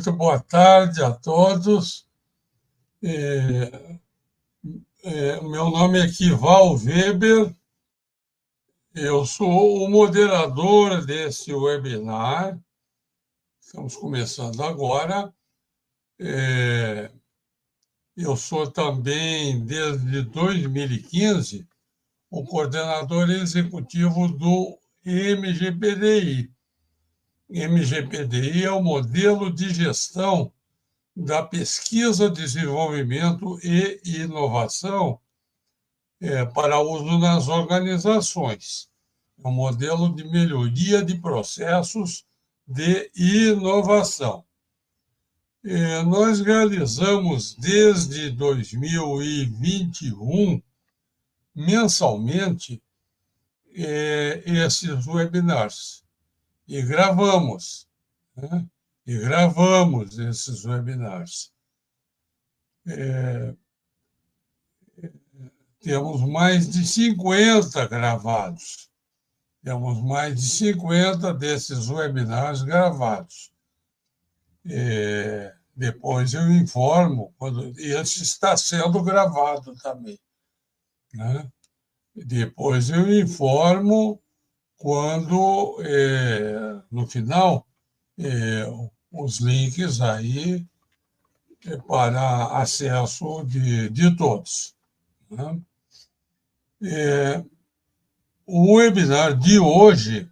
Muito boa tarde a todos. Meu nome é Kival Weber, eu sou o moderador desse webinar. Estamos começando agora. Eu sou também, desde 2015, o coordenador executivo do MGPDI. MGPDI é o modelo de gestão da pesquisa, desenvolvimento e inovação para uso nas organizações. É um modelo de melhoria de processos de inovação. Nós realizamos desde 2021, mensalmente, esses webinars. E gravamos, né? E gravamos esses webinars. Temos mais de 50 gravados. Temos mais de 50 desses webinars gravados. Depois eu informo, e esse está sendo gravado também, né? Depois eu informo quando, no final, os links aí para acesso de todos, né? O webinar de hoje,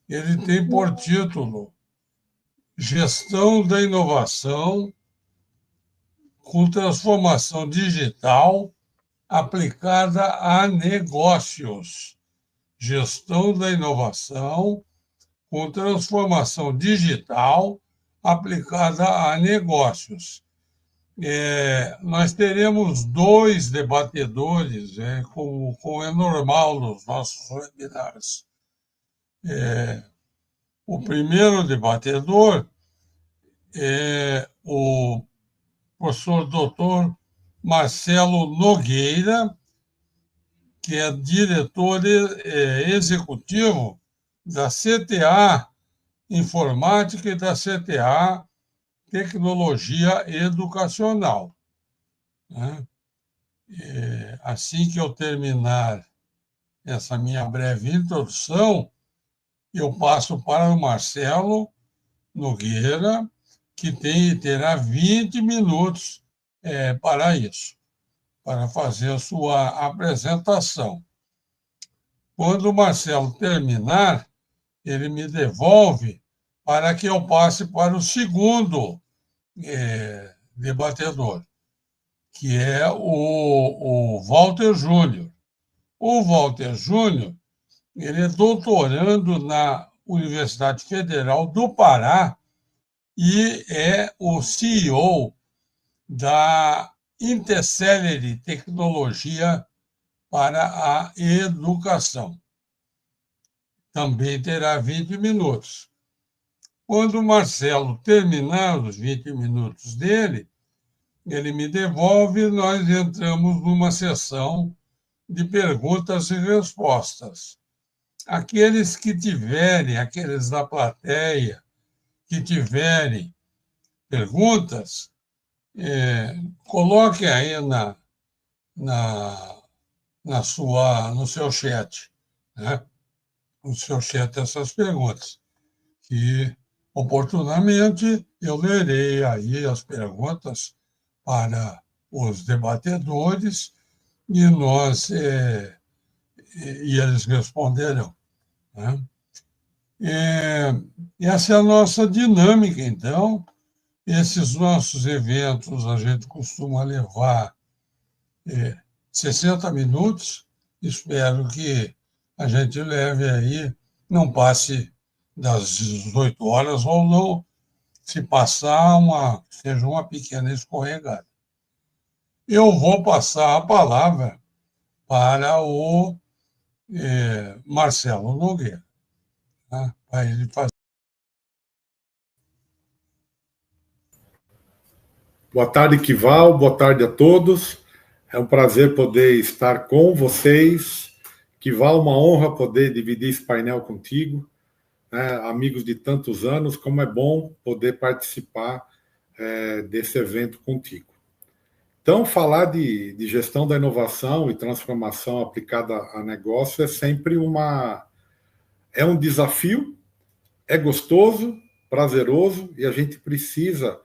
ele tem por título Gestão da Inovação com Transformação Digital aplicada a negócios. Gestão da inovação com transformação digital aplicada a negócios. Nós teremos 2 debatedores, como é normal nos nossos webinars. O primeiro debatedor é o professor doutor Marcelo Nogueira, que é diretor executivo da CTA Informática e da CTA Tecnologia Educacional, né? Assim que eu terminar essa minha breve introdução, eu passo para o Marcelo Nogueira, que terá 20 minutos para isso, para fazer a sua apresentação. Quando o Marcelo terminar, ele me devolve para que eu passe para o segundo debatedor, que é o Walter Júnior. O Walter Júnior, ele é doutorando na Universidade Federal do Pará e é o CEO da Intercelere Tecnologia para a Educação. Também terá 20 minutos. Quando o Marcelo terminar os 20 minutos dele, ele me devolve e nós entramos numa sessão de perguntas e respostas. Aqueles da plateia, que tiverem perguntas, coloquem aí no seu chat, né? No seu chat essas perguntas, que oportunamente eu lerei aí as perguntas para os debatedores e eles responderão, né? Essa é a nossa dinâmica, então. Esses nossos eventos a gente costuma levar 60 minutos. Espero que a gente leve aí, não passe das 18 horas ou não, se passar, seja uma pequena escorregada. Eu vou passar a palavra para o Marcelo Nogueira, né, para ele fazer. Boa tarde, Kival. Boa tarde a todos. É um prazer poder estar com vocês. Kival, uma honra poder dividir esse painel contigo. né, amigos de tantos anos, como é bom poder participar desse evento contigo. Então, falar de gestão da inovação e transformação aplicada a negócio é sempre um desafio, é gostoso, prazeroso, e a gente precisa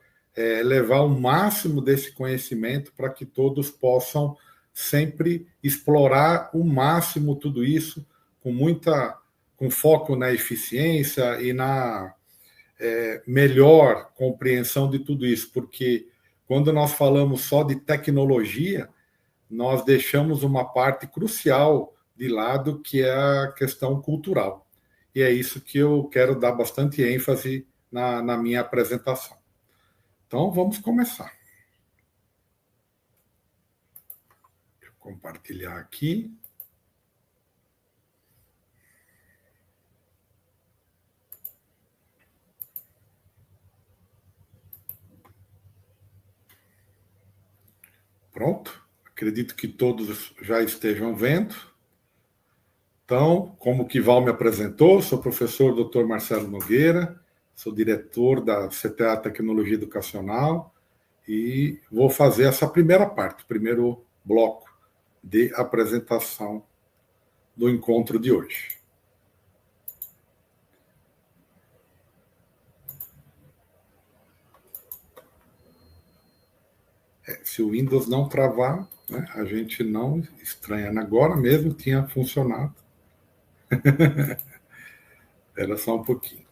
levar o máximo desse conhecimento para que todos possam sempre explorar o máximo tudo isso, com foco na eficiência e na melhor compreensão de tudo isso, porque quando nós falamos só de tecnologia, nós deixamos uma parte crucial de lado, que é a questão cultural. E é isso que eu quero dar bastante ênfase na minha apresentação. Então, vamos começar. Deixa eu compartilhar aqui. Pronto. Acredito que todos já estejam vendo. Então, como o Kival me apresentou, sou professor Dr. Marcelo Nogueira, sou diretor da CTA Tecnologia Educacional e vou fazer essa primeira parte, o primeiro bloco de apresentação do encontro de hoje. Se o Windows não travar, né, a gente não estranha. Agora mesmo tinha funcionado. Era só um pouquinho.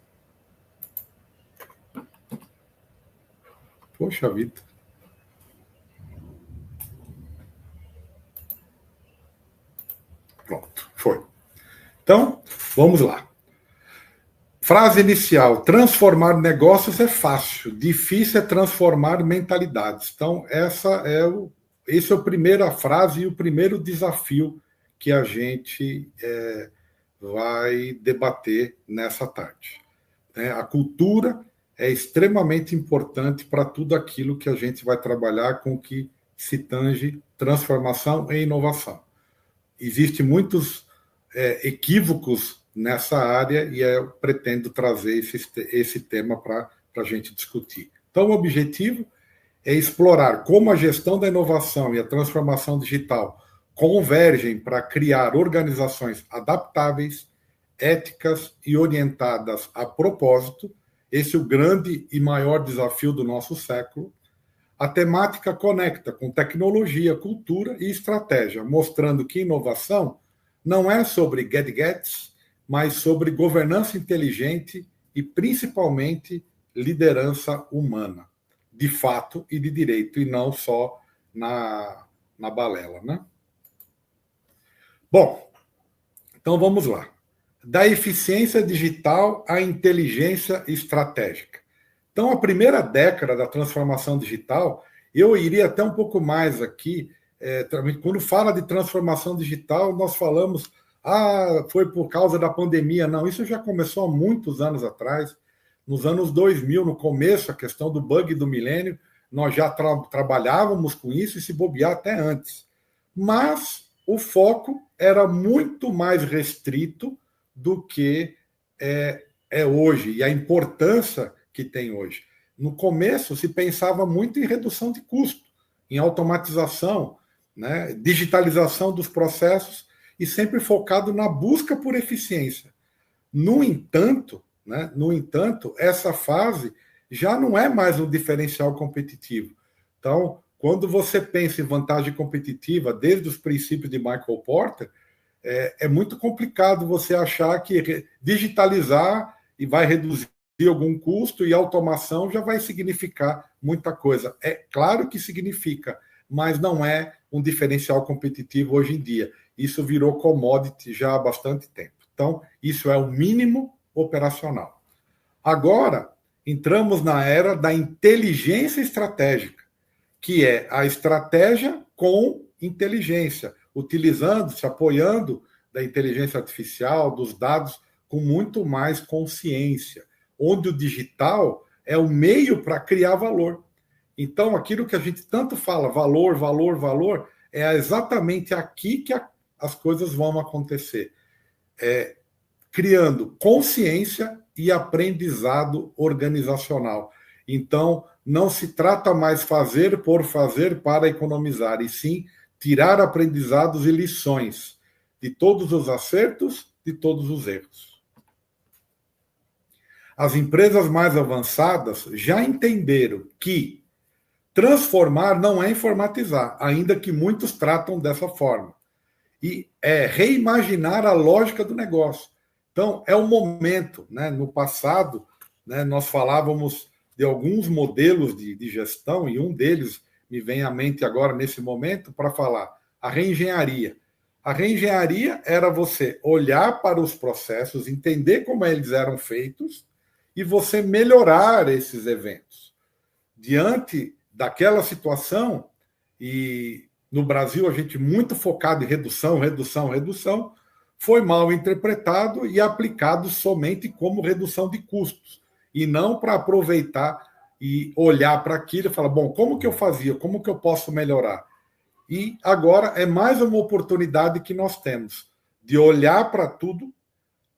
Poxa vida. Pronto, foi. Então, vamos lá. Frase inicial: transformar negócios é fácil, difícil é transformar mentalidades. Então, essa é a primeira frase e o primeiro desafio que a gente vai debater nessa tarde. A cultura é extremamente importante para tudo aquilo que a gente vai trabalhar com que se tange transformação e inovação. Existem muitos equívocos nessa área e eu pretendo trazer esse tema para a gente discutir. Então, o objetivo é explorar como a gestão da inovação e a transformação digital convergem para criar organizações adaptáveis, éticas e orientadas a propósito. Esse é o grande e maior desafio do nosso século. A temática conecta com tecnologia, cultura e estratégia, mostrando que inovação não é sobre gadgets, mas sobre governança inteligente e, principalmente, liderança humana, de fato e de direito, e não só na balela, né? Bom, então vamos lá. Da eficiência digital à inteligência estratégica. Então, a primeira década da transformação digital, eu iria até um pouco mais aqui. Quando fala de transformação digital, nós falamos, foi por causa da pandemia. Não, isso já começou há muitos anos atrás. Nos anos 2000, no começo, a questão do bug do milênio, nós já trabalhávamos com isso e se bobear até antes. Mas o foco era muito mais restrito do que é hoje, e a importância que tem hoje. No começo, se pensava muito em redução de custo, em automatização, né, digitalização dos processos, e sempre focado na busca por eficiência. No entanto, essa fase já não é mais um diferencial competitivo. Então, quando você pensa em vantagem competitiva, desde os princípios de Michael Porter, é muito complicado você achar que digitalizar e vai reduzir algum custo, e automação já vai significar muita coisa. É claro que significa, mas não é um diferencial competitivo hoje em dia. Isso virou commodity já há bastante tempo. Então, isso é o mínimo operacional. Agora, entramos na era da inteligência estratégica, que é a estratégia com inteligência, se apoiando da inteligência artificial, dos dados, com muito mais consciência, onde o digital é o meio para criar valor. Então, aquilo que a gente tanto fala, valor, valor, valor, é exatamente aqui que as coisas vão acontecer. criando consciência e aprendizado organizacional. Então, não se trata mais fazer por fazer para economizar, e sim tirar aprendizados e lições de todos os acertos, de todos os erros. As empresas mais avançadas já entenderam que transformar não é informatizar, ainda que muitos tratam dessa forma. E é reimaginar a lógica do negócio. Então, é o momento, né? No passado, né, nós falávamos de alguns modelos de gestão, e um deles me vem à mente agora, nesse momento, para falar a reengenharia. A reengenharia era você olhar para os processos, entender como eles eram feitos e você melhorar esses eventos. Diante daquela situação, e no Brasil a gente muito focado em redução, foi mal interpretado e aplicado somente como redução de custos, e não para aproveitar e olhar para aquilo e falar, bom, como que eu fazia, como que eu posso melhorar? E agora é mais uma oportunidade que nós temos de olhar para tudo,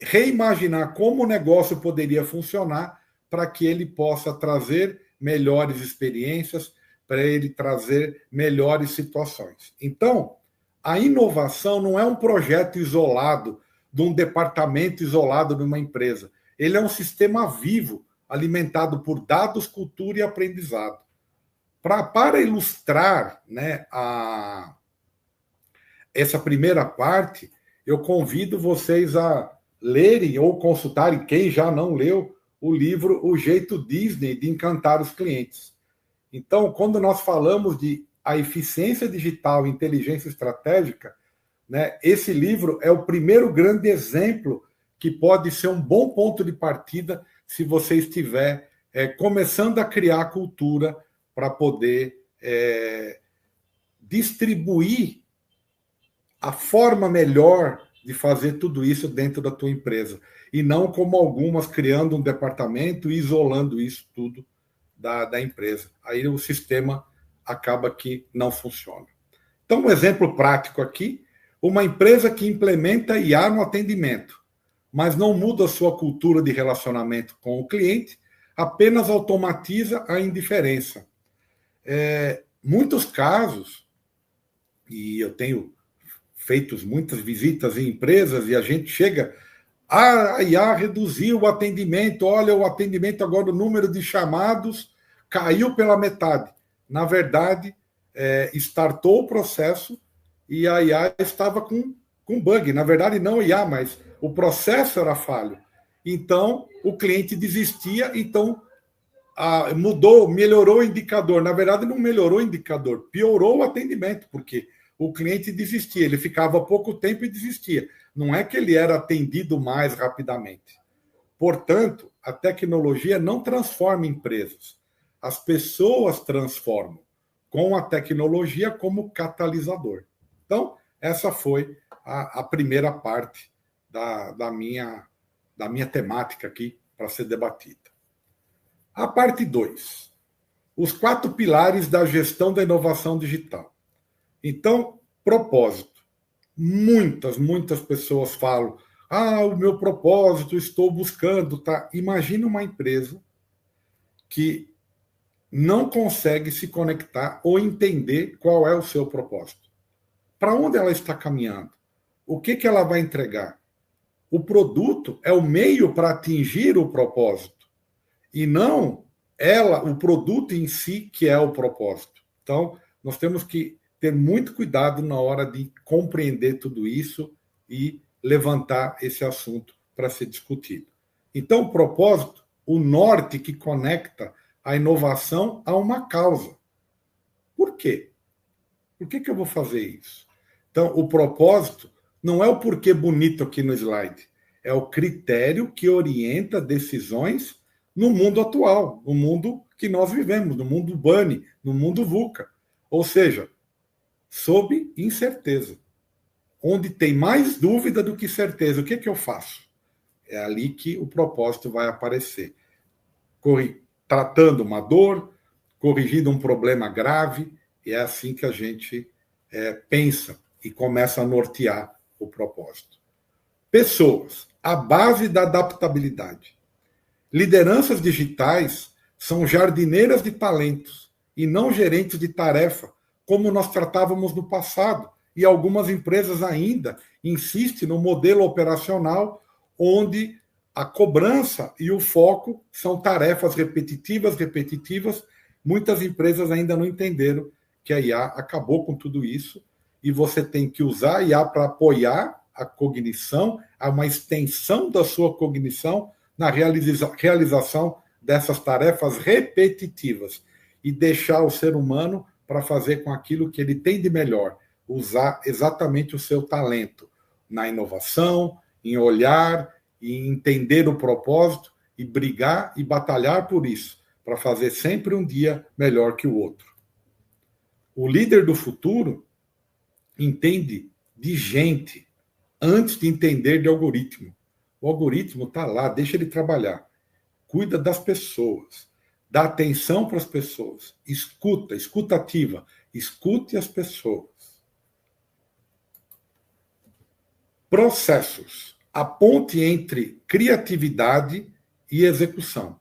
reimaginar como o negócio poderia funcionar para que ele possa trazer melhores experiências, para ele trazer melhores situações. Então, a inovação não é um projeto isolado, de um departamento isolado de uma empresa. Ele é um sistema vivo, alimentado por dados, cultura e aprendizado. Para ilustrar, né, essa primeira parte, eu convido vocês a lerem ou consultarem, quem já não leu, o livro O Jeito Disney de Encantar os Clientes. Então, quando nós falamos de a eficiência digital e inteligência estratégica, né, esse livro é o primeiro grande exemplo que pode ser um bom ponto de partida se você estiver começando a criar cultura para poder distribuir a forma melhor de fazer tudo isso dentro da tua empresa. E não como algumas criando um departamento e isolando isso tudo da empresa. Aí o sistema acaba que não funciona. Então, um exemplo prático aqui, uma empresa que implementa IA no atendimento, mas não muda a sua cultura de relacionamento com o cliente, apenas automatiza a indiferença. Muitos casos, e eu tenho feito muitas visitas em empresas, e a gente chega, a IA reduziu o atendimento, olha, o atendimento agora, o número de chamados caiu pela metade. Na verdade, startou o processo e a IA estava com bug. Na verdade, não a IA, mas o processo era falho. Então, o cliente desistia, então melhorou o indicador. Na verdade, não melhorou o indicador, piorou o atendimento, porque o cliente desistia, ele ficava pouco tempo e desistia. Não é que ele era atendido mais rapidamente. Portanto, a tecnologia não transforma empresas. As pessoas transformam com a tecnologia como catalisador. Então, essa foi a primeira parte da minha temática aqui para ser debatida. A parte 2. Os 4 pilares da gestão da inovação digital. Então, propósito. Muitas pessoas falam, o meu propósito, estou buscando, tá? Imagina uma empresa que não consegue se conectar ou entender qual é o seu propósito. Para onde ela está caminhando? O que ela vai entregar? O produto é o meio para atingir o propósito, e não o produto em si que é o propósito. Então, nós temos que ter muito cuidado na hora de compreender tudo isso e levantar esse assunto para ser discutido. Então, o propósito, o norte que conecta a inovação a uma causa. Por quê? Por que eu vou fazer isso? Então, o propósito não é o porquê bonito aqui no slide, é o critério que orienta decisões no mundo atual, no mundo que nós vivemos, no mundo BANI, no mundo VUCA. Ou seja, sob incerteza. Onde tem mais dúvida do que certeza, o que eu faço? É ali que o propósito vai aparecer. Tratando uma dor, corrigindo um problema grave, e é assim que a gente pensa e começa a nortear o propósito. Pessoas. a base da adaptabilidade. Lideranças digitais são jardineiras de talentos e não gerentes de tarefa, como nós tratávamos no passado. E algumas empresas ainda insistem no modelo operacional onde a cobrança e o foco são tarefas repetitivas. Muitas empresas ainda não entenderam que a IA acabou com tudo isso e você tem que usar a IA para apoiar a cognição, a uma extensão da sua cognição na realização dessas tarefas repetitivas e deixar o ser humano para fazer com aquilo que ele tem de melhor, usar exatamente o seu talento na inovação, em olhar, em entender o propósito e brigar e batalhar por isso, para fazer sempre um dia melhor que o outro. O líder do futuro entende de gente antes de entender de algoritmo. O algoritmo está lá, deixa ele trabalhar. Cuida das pessoas, dá atenção para as pessoas, escuta ativa, escute as pessoas. Processos. A ponte entre criatividade e execução.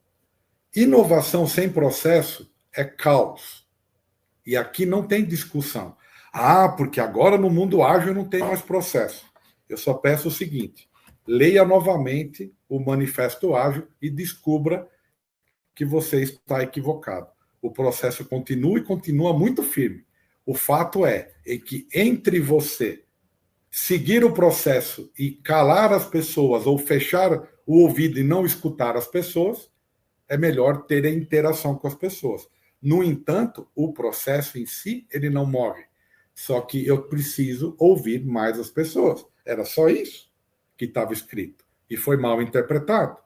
Inovação sem processo é caos. E aqui não tem discussão. Ah, porque agora no mundo ágil não tem mais processo. Eu só peço o seguinte: leia novamente o Manifesto Ágil e descubra que você está equivocado. O processo continua e continua muito firme. O fato é que entre você seguir o processo e calar as pessoas ou fechar o ouvido e não escutar as pessoas, é melhor ter a interação com as pessoas. No entanto, o processo em si, ele não morre. Só que eu preciso ouvir mais as pessoas. Era só isso que estava escrito. E foi mal interpretado.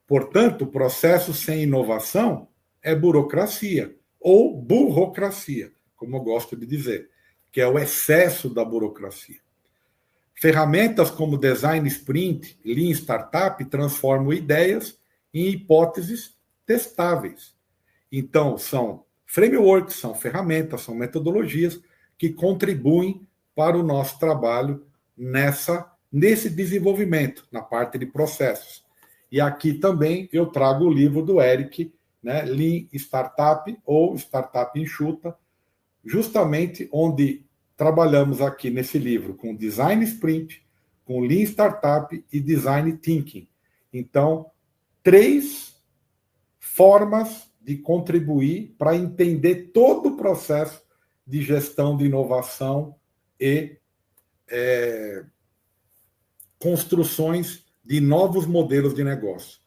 Portanto, processo sem inovação é burocracia, ou burocracia, como eu gosto de dizer, que é o excesso da burocracia. Ferramentas como Design Sprint, Lean Startup transformam ideias em hipóteses testáveis. Então, são frameworks, são ferramentas, são metodologias que contribuem para o nosso trabalho nesse desenvolvimento, na parte de processos. E aqui também eu trago o livro do Eric, né, Lean Startup ou Startup Enxuta, justamente onde trabalhamos aqui nesse livro com Design Sprint, com Lean Startup e Design Thinking. Então, 3 formas de contribuir para entender todo o processo de gestão de inovação e construções de novos modelos de negócio.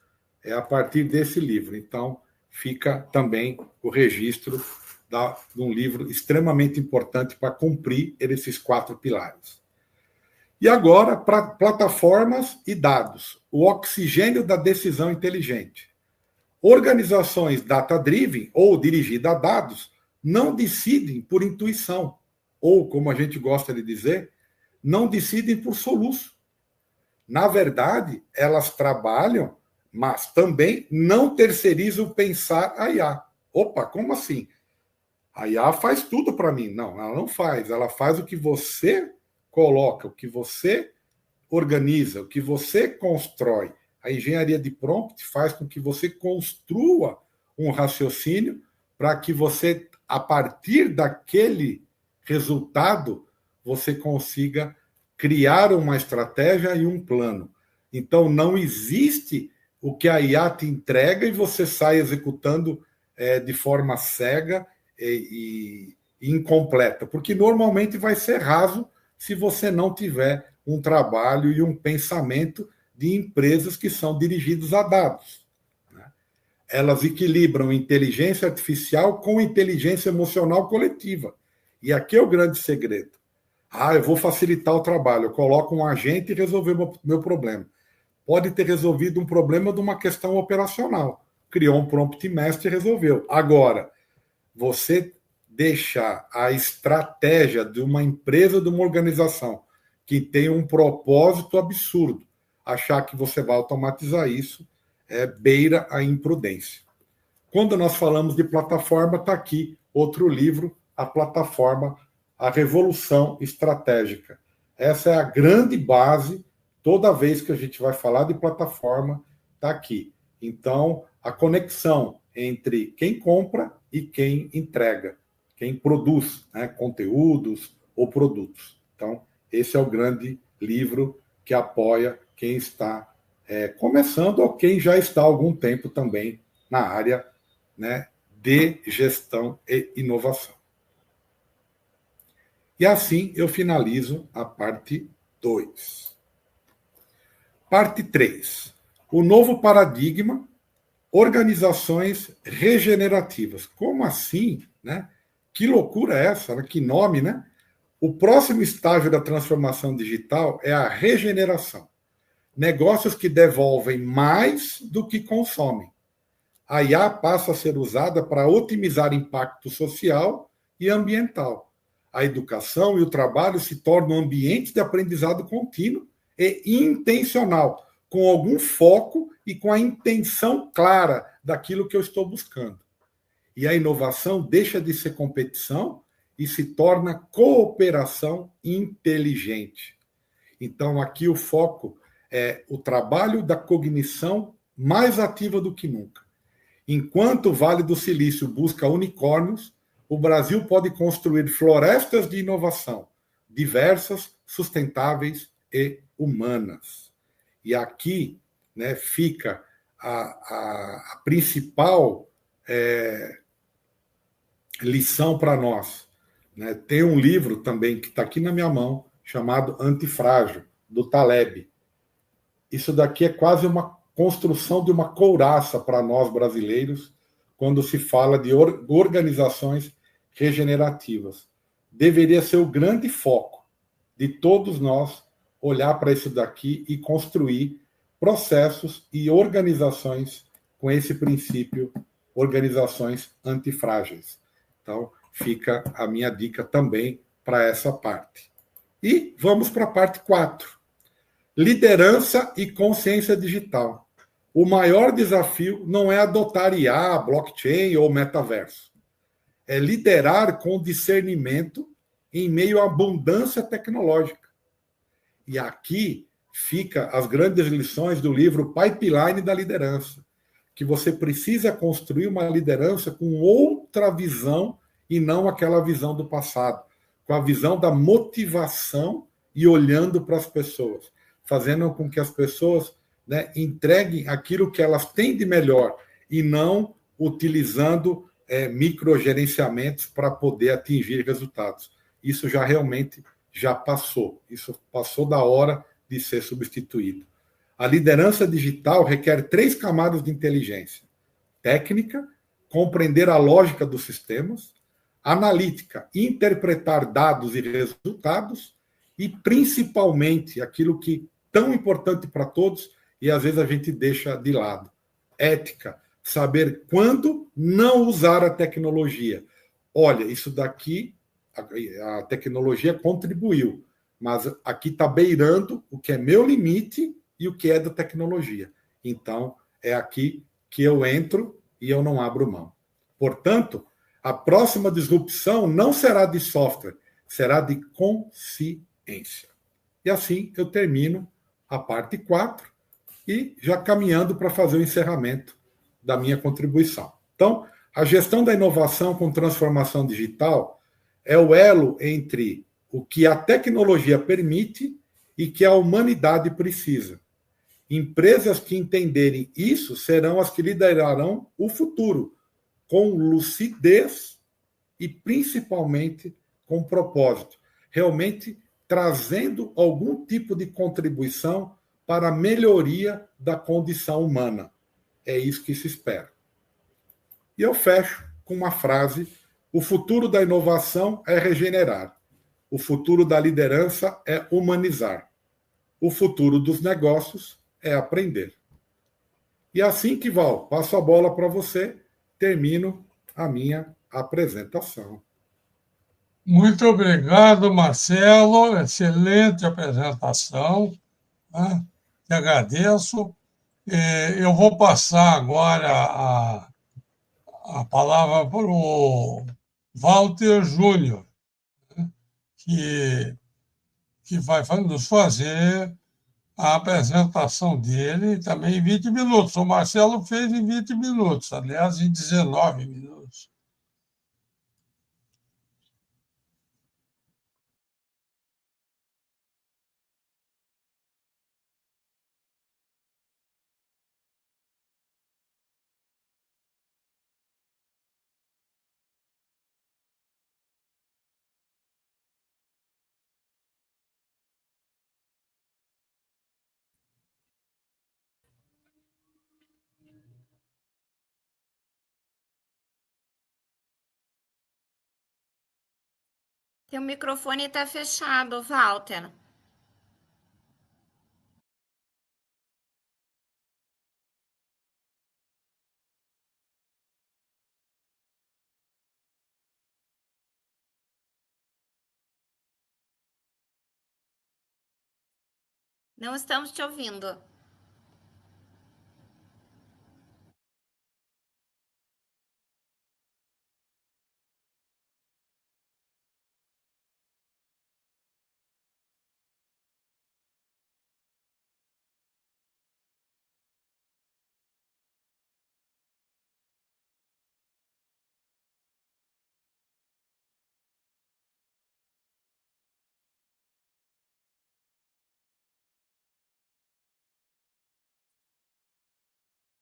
É a partir desse livro. Então, fica também o registro de um livro extremamente importante para cumprir esses 4 pilares. E agora, para plataformas e dados. O oxigênio da decisão inteligente. Organizações data-driven ou dirigidas a dados não decidem por intuição, ou, como a gente gosta de dizer, não decidem por soluço. Na verdade, elas trabalham, mas também não terceirizam pensar a IA. Opa, como assim? A IA faz tudo para mim. Não, ela não faz. Ela faz o que você coloca, o que você organiza, o que você constrói. A engenharia de prompt faz com que você construa um raciocínio para que você, a partir daquele resultado, você consiga criar uma estratégia e um plano. Então, não existe o que a IA te entrega e você sai executando de forma cega e incompleta, porque normalmente vai ser raso se você não tiver um trabalho e um pensamento de empresas que são dirigidos a dados. Elas equilibram inteligência artificial com inteligência emocional coletiva. E aqui é o grande segredo. Eu vou facilitar o trabalho, eu coloco um agente e resolver meu problema. Pode ter resolvido um problema de uma questão operacional. Criou um prompt master e resolveu. Agora, você deixar a estratégia de uma empresa, de uma organização que tem um propósito absurdo, achar que você vai automatizar isso, beira a imprudência. Quando nós falamos de plataforma, está aqui outro livro, A Plataforma, a Revolução Estratégica. Essa é a grande base toda vez que a gente vai falar de plataforma, está aqui. Então, a conexão entre quem compra e quem entrega, quem produz, né, conteúdos ou produtos. Então, esse é o grande livro que apoia quem está começando ou quem já está há algum tempo também na área, né, de gestão e inovação. E assim eu finalizo a parte 2. Parte 3. O novo paradigma, organizações regenerativas. Como assim, né? Que loucura é essa? Que nome, né? O próximo estágio da transformação digital é a regeneração. Negócios que devolvem mais do que consomem. A IA passa a ser usada para otimizar impacto social e ambiental. A educação e o trabalho se tornam ambientes de aprendizado contínuo e intencional, com algum foco e com a intenção clara daquilo que eu estou buscando. E a inovação deixa de ser competição e se torna cooperação inteligente. Então, aqui o foco é o trabalho da cognição mais ativa do que nunca. Enquanto o Vale do Silício busca unicórnios, o Brasil pode construir florestas de inovação, diversas, sustentáveis e humanas. E aqui, né, fica a principal lição para nós. Né? Tem um livro também que está aqui na minha mão, chamado Antifrágil, do Taleb. Isso daqui é quase uma construção de uma couraça para nós brasileiros, quando se fala de organizações regenerativas. Deveria ser o grande foco de todos nós olhar para isso daqui e construir processos e organizações com esse princípio, organizações antifrágeis. Então, fica a minha dica também para essa parte. E vamos para a parte 4. Liderança e consciência digital. O maior desafio não é adotar IA, blockchain ou metaverso. É liderar com discernimento em meio à abundância tecnológica. E aqui fica as grandes lições do livro Pipeline da Liderança, que você precisa construir uma liderança com outra visão e não aquela visão do passado, com a visão da motivação e olhando para as pessoas, fazendo com que as pessoas, né, entreguem aquilo que elas têm de melhor e não utilizando microgerenciamentos para poder atingir resultados. Isso já realmente já passou. Isso passou da hora de ser substituído. A liderança digital requer 3 camadas de inteligência: técnica, compreender a lógica dos sistemas; analítica, interpretar dados e resultados; e, principalmente, aquilo que é tão importante para todos e às vezes a gente deixa de lado: ética, saber quando não usar a tecnologia. Olha, isso daqui, a tecnologia contribuiu, mas aqui está beirando o que é meu limite e o que é da tecnologia. Então, é aqui que eu entro e eu não abro mão. Portanto, a próxima disrupção não será de software, será de consciência. E assim eu termino a parte 4 e já caminhando para fazer o encerramento da minha contribuição. Então, a gestão da inovação com transformação digital é o elo entre o que a tecnologia permite e que a humanidade precisa. Empresas que entenderem isso serão as que liderarão o futuro, com lucidez e principalmente com propósito, realmente trazendo algum tipo de contribuição para a melhoria da condição humana. É isso que se espera. E eu fecho com uma frase: o futuro da inovação é regenerar. O futuro da liderança é humanizar. O futuro dos negócios é aprender. E assim que, Val, passo a bola para você, termino a minha apresentação. Muito obrigado, Marcelo. Excelente apresentação. Né? Te agradeço. Eu vou passar agora a palavra para o Walter Júnior, né? que vai nos fazer a apresentação dele também em 20 minutos. O Marcelo fez em 20 minutos, aliás, em 19 minutos. Teu microfone está fechado, Walter. Não estamos te ouvindo.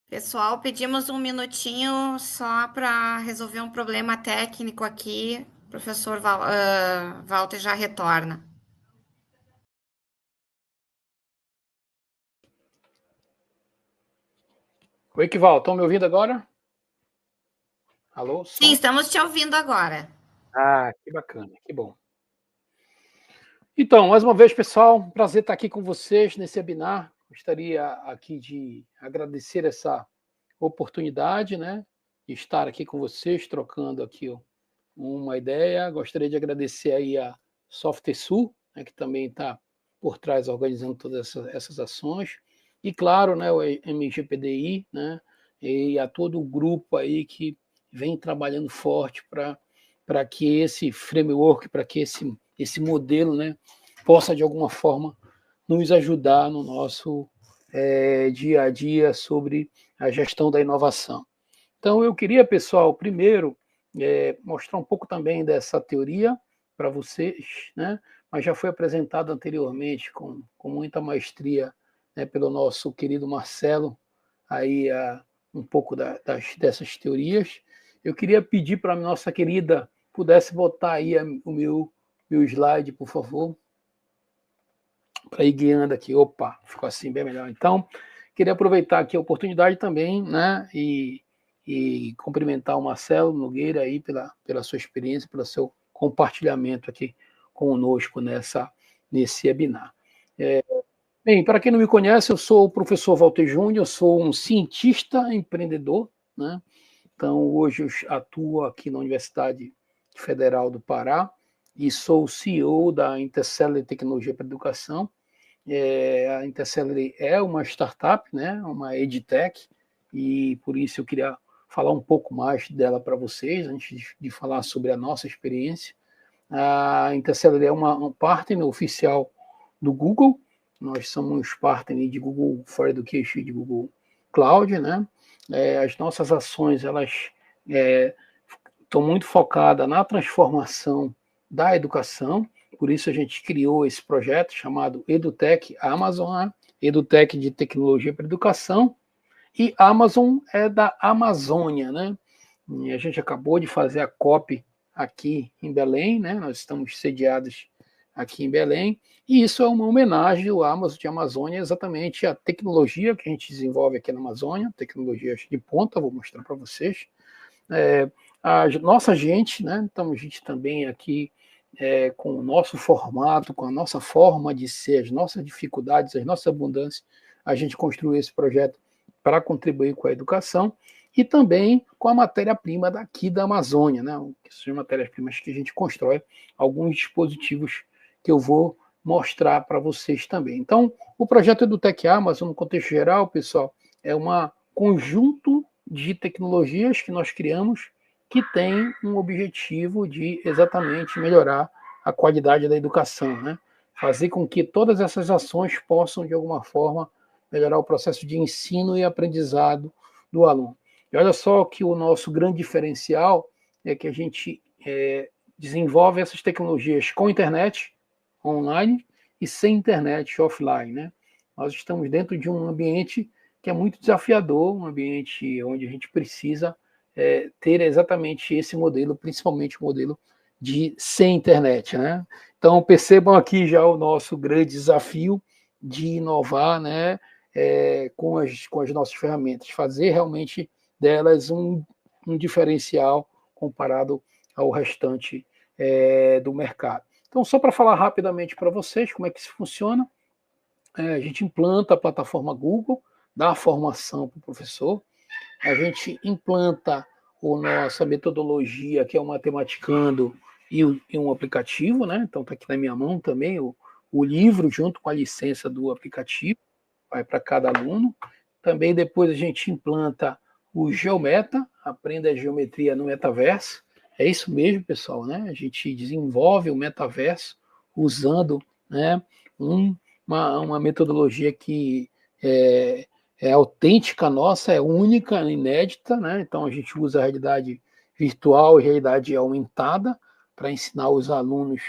Pessoal, pedimos um minutinho só para resolver um problema técnico aqui. O professor Walter já retorna. Oi, Equival, estão me ouvindo agora? Alô? Som? Sim, estamos te ouvindo agora. Ah, que bacana, que bom. Então, mais uma vez, pessoal, prazer estar aqui com vocês nesse webinar. Gostaria aqui de agradecer essa oportunidade, né, de estar aqui com vocês, trocando aqui uma ideia. Gostaria de agradecer aí a SoftSul, né, que também está por trás organizando todas essas ações. E, claro, né, o MGPDI, né, e a todo o grupo aí que vem trabalhando forte para que esse framework, para que esse modelo, né, possa, de alguma forma, nos ajudar no nosso dia a dia sobre a gestão da inovação. Então, eu queria, pessoal, primeiro, mostrar um pouco também dessa teoria para vocês, né? Mas já foi apresentado anteriormente com muita maestria, né, pelo nosso querido Marcelo, aí um pouco dessas teorias. Eu queria pedir para a nossa querida pudesse botar aí o meu slide, por favor, para ir guiando aqui. Opa, ficou assim bem melhor. Então, queria aproveitar aqui a oportunidade também, né, e cumprimentar o Marcelo Nogueira aí pela sua experiência, pelo seu compartilhamento aqui conosco nesse webinar. Bem, para quem não me conhece, eu sou o professor Walter Júnior, eu sou um cientista empreendedor, né? Então, hoje eu atuo aqui na Universidade Federal do Pará e sou o CEO da Intercellular Tecnologia para Educação. A Intercellular é uma startup, né, uma edtech, e por isso eu queria falar um pouco mais dela para vocês, antes de falar sobre a nossa experiência. A Intercellular é um partner oficial do Google, nós somos partner de Google for Education e de Google Cloud, né? As nossas ações, elas estão muito focadas na transformação da educação, por isso a gente criou esse projeto chamado EduTech Amazon, EduTech de Tecnologia para Educação, e Amazon é da Amazônia, né? E a gente acabou de fazer a COP aqui em Belém, né? Nós estamos sediados aqui em Belém, e isso é uma homenagem ao Amazon de Amazônia, exatamente a tecnologia que a gente desenvolve aqui na Amazônia, tecnologias de ponta, vou mostrar para vocês. A nossa gente, né? Então a gente também aqui com o nosso formato, com a nossa forma de ser, as nossas dificuldades, as nossas abundâncias, a gente construiu esse projeto para contribuir com a educação e também com a matéria-prima daqui da Amazônia, né? Que são matérias-primas que a gente constrói alguns dispositivos que eu vou mostrar para vocês também. Então, o projeto EduTech Amazon, no contexto geral, pessoal, é um conjunto de tecnologias que nós criamos que tem um objetivo de exatamente melhorar a qualidade da educação, né? fazer com que todas essas ações possam, de alguma forma, melhorar o processo de ensino e aprendizado do aluno. E olha só que o nosso grande diferencial é que a gente desenvolve essas tecnologias com internet online e sem internet offline, né? Nós estamos dentro de um ambiente que é muito desafiador, um ambiente onde a gente precisa ter exatamente esse modelo, principalmente o modelo de sem internet, né? Então percebam aqui já o nosso grande desafio de inovar, né? Com as nossas ferramentas, fazer realmente delas um diferencial comparado ao restante do mercado. Então, só para falar rapidamente para vocês como é que isso funciona, a gente implanta a plataforma Google, dá a formação para o professor, a gente implanta a nossa metodologia, que é o Matematicando, e um aplicativo, né? Então está aqui na minha mão também o livro, junto com a licença do aplicativo, vai para cada aluno. Também depois a gente implanta o Geometa, aprenda a geometria no metaverso. É isso mesmo, pessoal, né? A gente desenvolve o metaverso usando, né, uma metodologia que é autêntica nossa, é única, inédita, né? Então a gente usa a realidade virtual e realidade aumentada para ensinar os alunos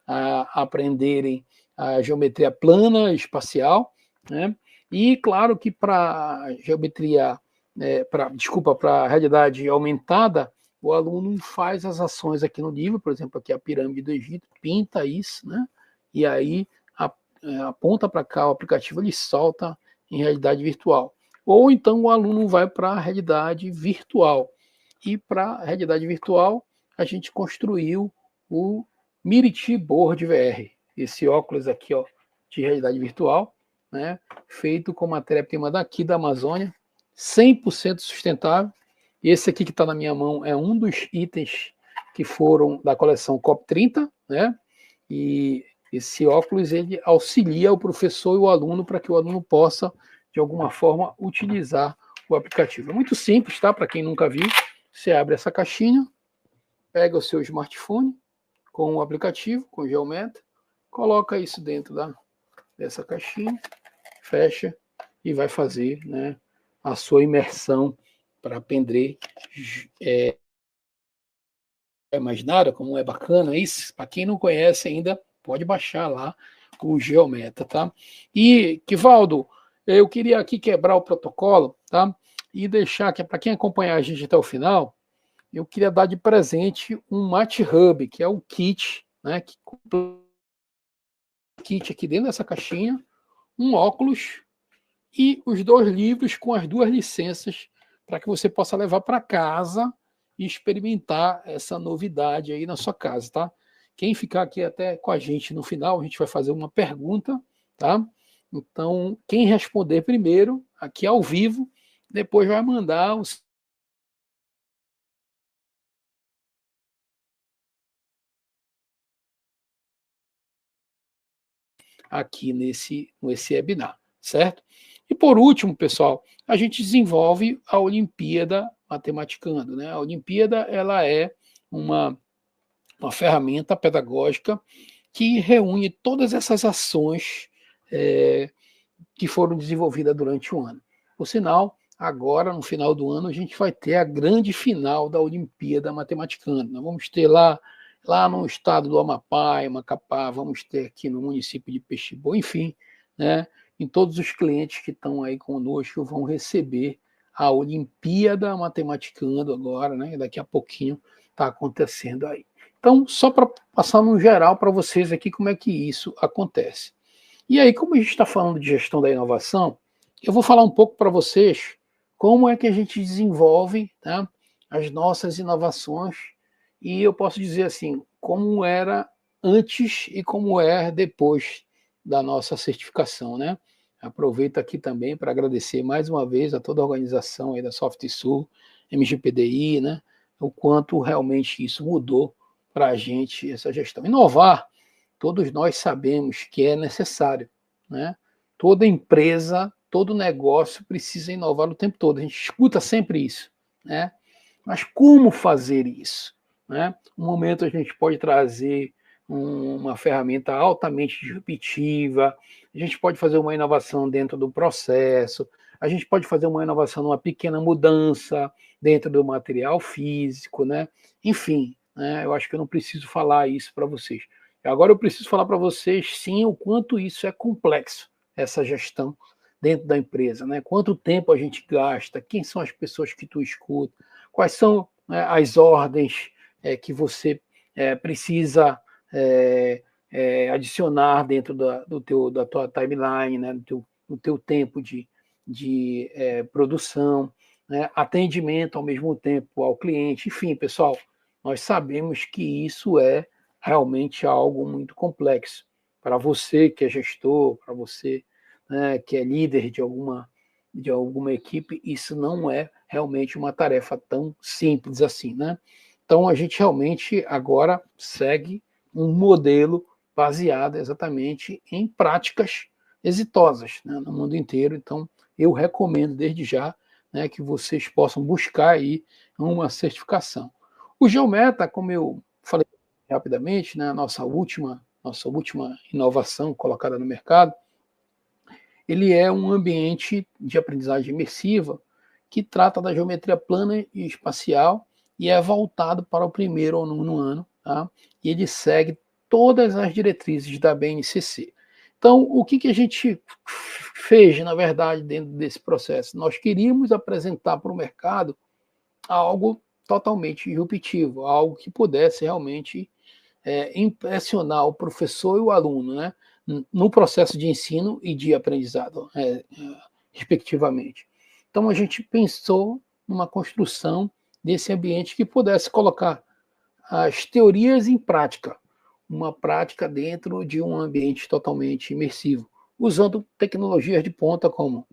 a aprenderem a geometria plana espacial, né? E claro que para geometria, para a realidade aumentada, o aluno faz as ações aqui no livro, por exemplo, aqui a pirâmide do Egito, pinta isso, né? E aí aponta para cá o aplicativo, ele solta em realidade virtual. Ou então o aluno vai para a realidade virtual. E para a realidade virtual, a gente construiu o Miriti Board VR, esse óculos aqui, ó, de realidade virtual, né, feito com matéria-prima daqui da Amazônia, 100% sustentável. Esse aqui que está na minha mão é um dos itens que foram da coleção COP30, né? E esse óculos ele auxilia o professor e o aluno para que o aluno possa, de alguma forma, utilizar o aplicativo. É muito simples, tá? Para quem nunca viu, você abre essa caixinha, pega o seu smartphone com o aplicativo, com o Geometry, coloca isso dentro dessa caixinha, fecha e vai fazer, né, a sua imersão para aprender imaginária, como é bacana isso. Para quem não conhece ainda, pode baixar lá o Geometa, tá? E, Kivaldo, eu queria aqui quebrar o protocolo, tá? E deixar que, para quem acompanhar a gente até o final, eu queria dar de presente um MatHub, que é o kit, né? Kit aqui dentro dessa caixinha, um óculos e os 2 livros com as 2 licenças para que você possa levar para casa e experimentar essa novidade aí na sua casa, tá? Quem ficar aqui até com a gente no final, a gente vai fazer uma pergunta, tá? Então, quem responder primeiro, aqui ao vivo, depois vai mandar os aqui nesse webinar, certo? E por último, pessoal, a gente desenvolve a Olimpíada Matematicando, né? A Olimpíada, ela é uma ferramenta pedagógica que reúne todas essas ações que foram desenvolvidas durante o ano. Por sinal, agora, no final do ano, a gente vai ter a grande final da Olimpíada Matematicando. Nós vamos ter lá no estado do Amapá, em Macapá, vamos ter aqui no município de Peixe-Boa, enfim, né? Em todos os clientes que estão aí conosco vão receber a Olimpíada Matematicando agora, né? Daqui a pouquinho está acontecendo aí. Então, só para passar no geral para vocês aqui como é que isso acontece. E aí, como a gente está falando de gestão da inovação, eu vou falar um pouco para vocês como é que a gente desenvolve, tá, as nossas inovações, e eu posso dizer assim, como era antes e como é depois da nossa certificação, né? Aproveito aqui também para agradecer mais uma vez a toda a organização aí da SoftSul, MGPDI, né? O quanto realmente isso mudou para a gente essa gestão. Inovar, todos nós sabemos que é necessário, né? Toda empresa, todo negócio precisa inovar o tempo todo. A gente escuta sempre isso, né? Mas como fazer isso, né? Um momento a gente pode trazer uma ferramenta altamente disruptiva, a gente pode fazer uma inovação dentro do processo, a gente pode fazer uma inovação numa pequena mudança dentro do material físico, né? Enfim, né? Eu acho que eu não preciso falar isso para vocês. Agora eu preciso falar para vocês, sim, o quanto isso é complexo, essa gestão dentro da empresa, né? Quanto tempo a gente gasta, quem são as pessoas que tu escuta, quais são, né, as ordens que você precisa adicionar dentro da tua timeline, né? do teu tempo de produção, né? Atendimento ao mesmo tempo ao cliente, enfim, pessoal, nós sabemos que isso é realmente algo muito complexo. Para você que é gestor, para você, né, que é líder de alguma equipe, isso não é realmente uma tarefa tão simples assim, né? Então, a gente realmente agora segue um modelo baseado exatamente em práticas exitosas, né, no mundo inteiro. Então, eu recomendo desde já, né, que vocês possam buscar aí uma certificação. O Geometa, como eu falei rapidamente, né, nossa última inovação colocada no mercado, ele é um ambiente de aprendizagem imersiva que trata da geometria plana e espacial e é voltado para o primeiro ou nono ano, tá? E ele segue todas as diretrizes da BNCC. Então, o que a gente fez, na verdade, dentro desse processo? Nós queríamos apresentar para o mercado algo totalmente disruptivo, algo que pudesse realmente impressionar o professor e o aluno, né, no processo de ensino e de aprendizado, respectivamente. Então, a gente pensou numa construção desse ambiente que pudesse colocar as teorias em prática, uma prática dentro de um ambiente totalmente imersivo, usando tecnologias de ponta como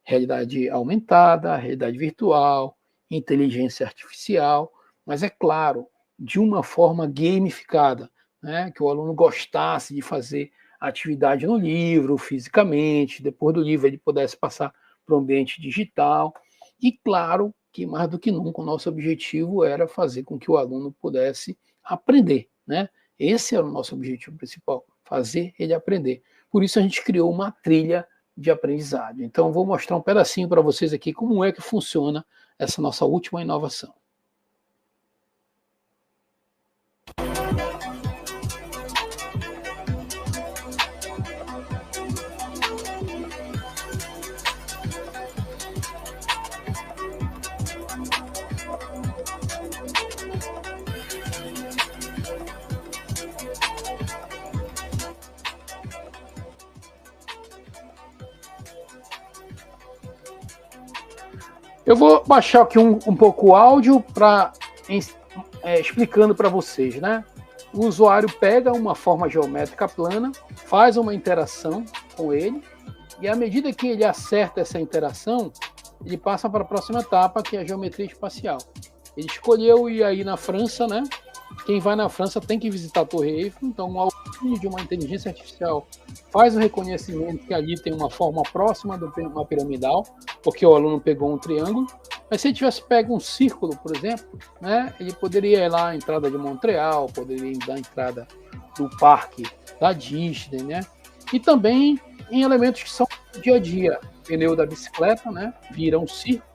realidade aumentada, realidade virtual, inteligência artificial, mas é claro, de uma forma gamificada, né? Que o aluno gostasse de fazer atividade no livro, fisicamente, depois do livro ele pudesse passar para o ambiente digital, e claro que mais do que nunca o nosso objetivo era fazer com que o aluno pudesse aprender, né? Esse era o nosso objetivo principal, fazer ele aprender. Por isso a gente criou uma trilha de aprendizagem. Então, vou mostrar um pedacinho para vocês aqui como é que funciona essa nossa última inovação. Eu vou baixar aqui um pouco o áudio para explicando para vocês, né? O usuário pega uma forma geométrica plana, faz uma interação com ele, e à medida que ele acerta essa interação, ele passa para a próxima etapa, que é a geometria espacial. Ele escolheu ir aí na França, né? Quem vai na França tem que visitar a Torre Eiffel, então um algoritmo de uma inteligência artificial faz o reconhecimento que ali tem uma forma próxima de uma piramidal, porque o aluno pegou um triângulo, mas se ele tivesse pego um círculo, por exemplo, né, ele poderia ir lá à entrada de Montreal, poderia ir da entrada do parque da Disney, né, e também em elementos que são do dia a dia, pneu da bicicleta, né, vira um círculo,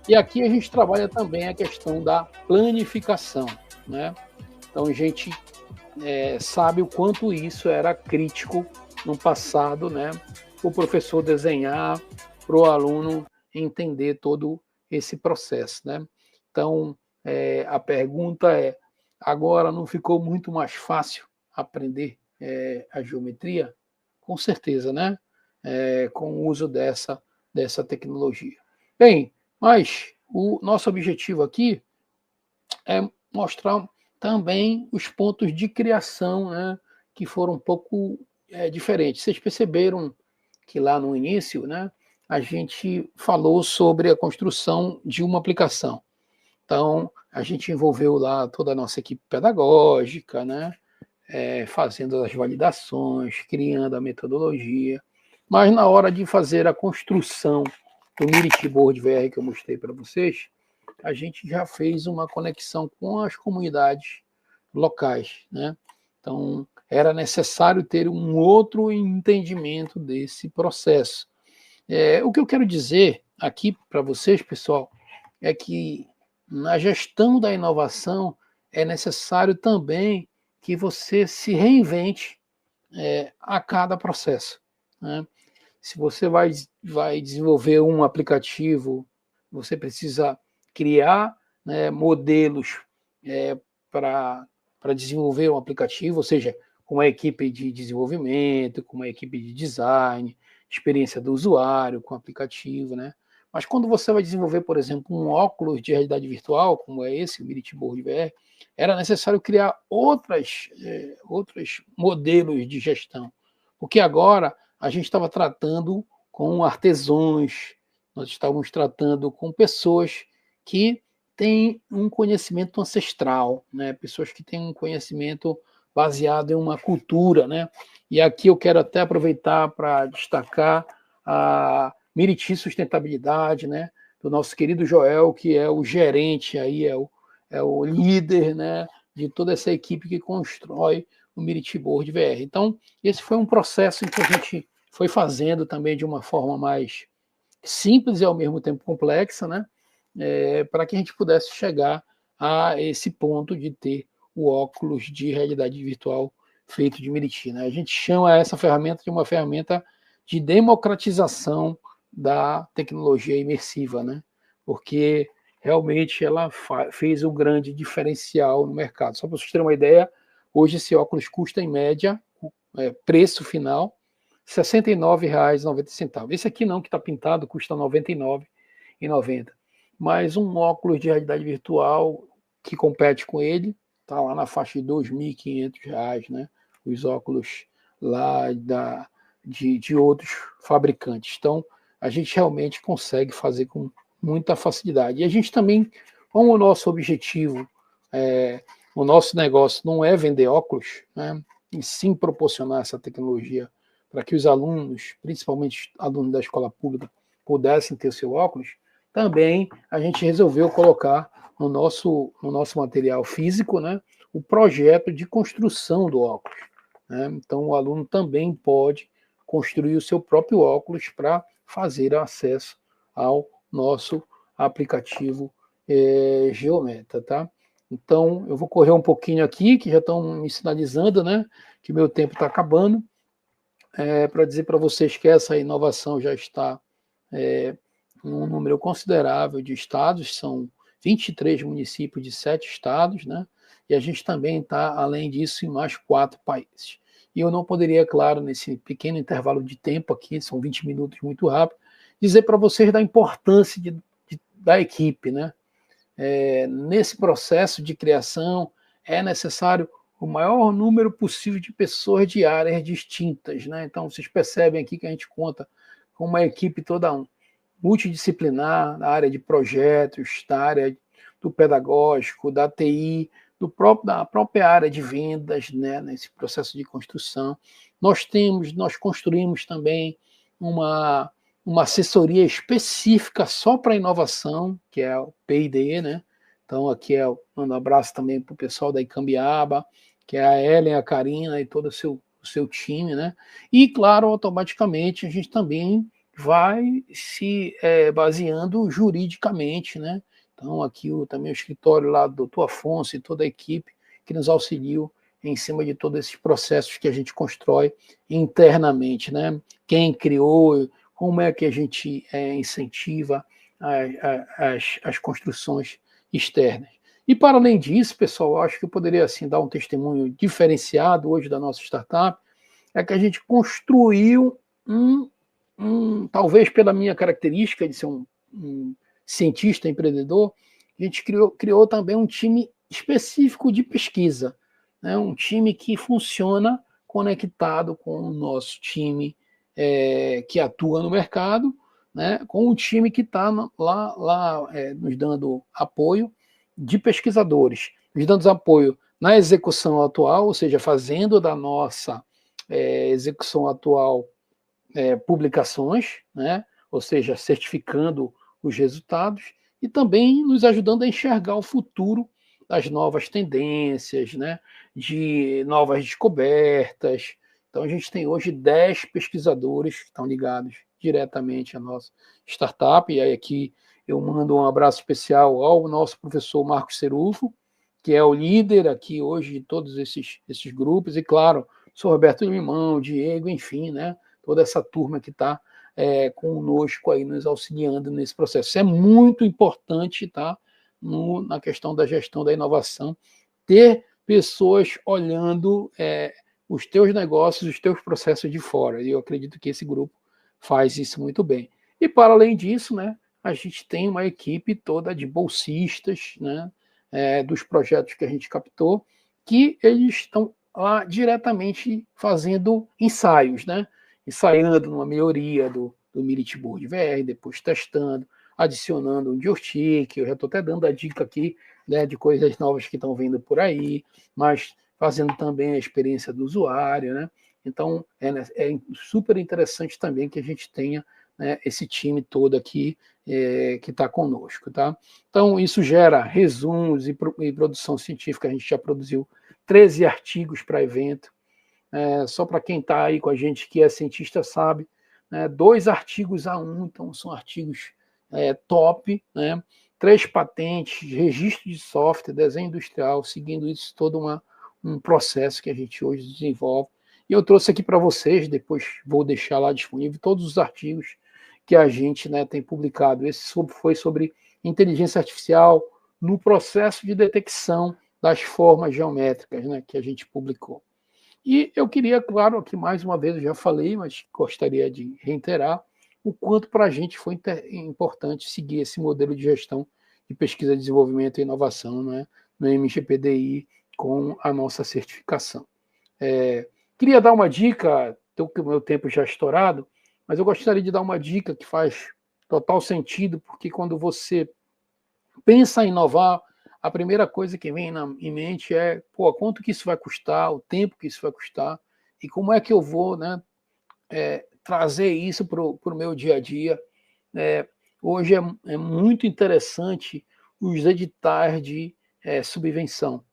e aqui a gente trabalha também a questão da planificação, né. Então a gente sabe o quanto isso era crítico no passado, né? O professor desenhar para o aluno entender todo esse processo, né? Então a pergunta é: agora não ficou muito mais fácil aprender a geometria? Com certeza, né? Com o uso dessa tecnologia. Bem, mas o nosso objetivo aqui é mostrar também os pontos de criação, né, que foram um pouco diferentes. Vocês perceberam que lá no início, né, a gente falou sobre a construção de uma aplicação. Então, a gente envolveu lá toda a nossa equipe pedagógica, né, fazendo as validações, criando a metodologia, mas na hora de fazer a construção do Miriti Board VR que eu mostrei para vocês, a gente já fez uma conexão com as comunidades locais, né? Então, era necessário ter um outro entendimento desse processo. O que eu quero dizer aqui para vocês, pessoal, é que na gestão da inovação é necessário também que você se reinvente a cada processo, né? Se você vai desenvolver um aplicativo, você precisa criar, né, modelos para desenvolver um aplicativo, ou seja, com uma equipe de desenvolvimento, com uma equipe de design, experiência do usuário com o aplicativo, né? Mas quando você vai desenvolver, por exemplo, um óculos de realidade virtual, como é esse, o Miriti Board VR, era necessário criar outros modelos de gestão, porque agora a gente estava tratando com artesãos, nós estávamos tratando com pessoas que têm um conhecimento ancestral, né? Pessoas que têm um conhecimento baseado em uma cultura, né? E aqui eu quero até aproveitar para destacar a Miriti Sustentabilidade, né? Do nosso querido Joel, que é o gerente aí, é o líder, né, de toda essa equipe que constrói o Miriti Board VR. Então, esse foi um processo em que a gente foi fazendo também de uma forma mais simples e ao mesmo tempo complexa, né, para que a gente pudesse chegar a esse ponto de ter o óculos de realidade virtual feito de Miriti, né? A gente chama essa ferramenta de uma ferramenta de democratização da tecnologia imersiva, né? Porque realmente ela fez um grande diferencial no mercado. Só para vocês terem uma ideia, hoje esse óculos custa em média, preço final, R$ 69,90. Esse aqui não, que está pintado, custa R$ 99,90. Mas um óculos de realidade virtual que compete com ele está lá na faixa de R$ 2.500, né? Os óculos lá de outros fabricantes. Então, a gente realmente consegue fazer com muita facilidade. E a gente também, como o nosso objetivo, o nosso negócio não é vender óculos, né? E sim proporcionar essa tecnologia para que os alunos, principalmente alunos da escola pública, pudessem ter seu óculos, também a gente resolveu colocar no nosso material físico, né, o projeto de construção do óculos, né? Então, o aluno também pode construir o seu próprio óculos para fazer acesso ao nosso aplicativo Geometa, tá? Então, eu vou correr um pouquinho aqui, que já estão me sinalizando, né, que meu tempo está acabando, para dizer para vocês que essa inovação já está um número considerável de estados, são 23 municípios de 7 estados, né? E a gente também está, além disso, em mais 4 países. E eu não poderia, claro, nesse pequeno intervalo de tempo aqui, são 20 minutos muito rápido, dizer para vocês da importância da equipe, né? Nesse processo de criação é necessário o maior número possível de pessoas de áreas distintas, né? Então, vocês percebem aqui que a gente conta com uma equipe toda multidisciplinar, da área de projetos, da área do pedagógico, da TI, da própria área de vendas, né, nesse processo de construção. Nós construímos também uma assessoria específica só para inovação, que é o P&D, né? Então, aqui mando um abraço também para o pessoal da Icambiaba, que é a Ellen, a Karina e todo o seu time, né? E, claro, automaticamente a gente também vai se baseando juridicamente, né? Então, aqui também o escritório lá do doutor Afonso e toda a equipe que nos auxiliam em cima de todos esses processos que a gente constrói internamente, né? Quem criou, como é que a gente incentiva as construções externas. E, para além disso, pessoal, acho que eu poderia assim, dar um testemunho diferenciado hoje da nossa startup, é que a gente construiu talvez pela minha característica de ser um cientista empreendedor, a gente criou também um time específico de pesquisa, né? Um time que funciona conectado com o nosso time que atua no mercado, né? Com o time que está lá nos dando apoio de pesquisadores, nos dando apoio na execução atual, ou seja, fazendo da nossa execução atual publicações, né? Ou seja, certificando os resultados e também nos ajudando a enxergar o futuro das novas tendências, né? de novas descobertas. Então, a gente tem hoje 10 pesquisadores que estão ligados diretamente à nossa startup, e aí aqui eu mando um abraço especial ao nosso professor Marcos Cerufo, que é o líder aqui hoje de todos esses grupos, e claro, o senhor Roberto Limão, Diego, enfim, né, toda essa turma que está conosco aí, nos auxiliando nesse processo. Isso é muito importante, tá, na questão da gestão da inovação, ter pessoas olhando os teus negócios, os teus processos de fora, e eu acredito que esse grupo faz isso muito bem. E para além disso, né, a gente tem uma equipe toda de bolsistas, né, dos projetos que a gente captou, que eles estão lá diretamente fazendo ensaios, né, ensaiando numa melhoria do Miritboard VR, depois testando, adicionando um joystick, eu já estou até dando a dica aqui, né, de coisas novas que estão vindo por aí, mas fazendo também a experiência do usuário, né? Então, é super interessante também que a gente tenha, né, esse time todo aqui que está conosco, tá? Então, isso gera resumos e produção científica. A gente já produziu 13 artigos para evento. Só para quem está aí com a gente que é cientista sabe, né, 2 artigos A1, então são artigos top, né? 3 patentes, registro de software, desenho industrial, seguindo isso todo um processo que a gente hoje desenvolve. E eu trouxe aqui para vocês, depois vou deixar lá disponível todos os artigos que a gente, né, tem publicado. Esse foi sobre inteligência artificial no processo de detecção das formas geométricas, né, que a gente publicou. E eu queria, claro, aqui mais uma vez eu já falei, mas gostaria de reiterar o quanto para a gente foi importante seguir esse modelo de gestão de pesquisa, desenvolvimento e inovação, né, no MGPDI, com a nossa certificação. Queria dar uma dica, estou com o meu tempo já estourado, mas eu gostaria de dar uma dica que faz total sentido, porque quando você pensa em inovar, a primeira coisa que vem em mente é, quanto que isso vai custar, o tempo que isso vai custar, e como é que eu vou, né, trazer isso para o meu dia a dia. Hoje é muito interessante os editais de subvenção.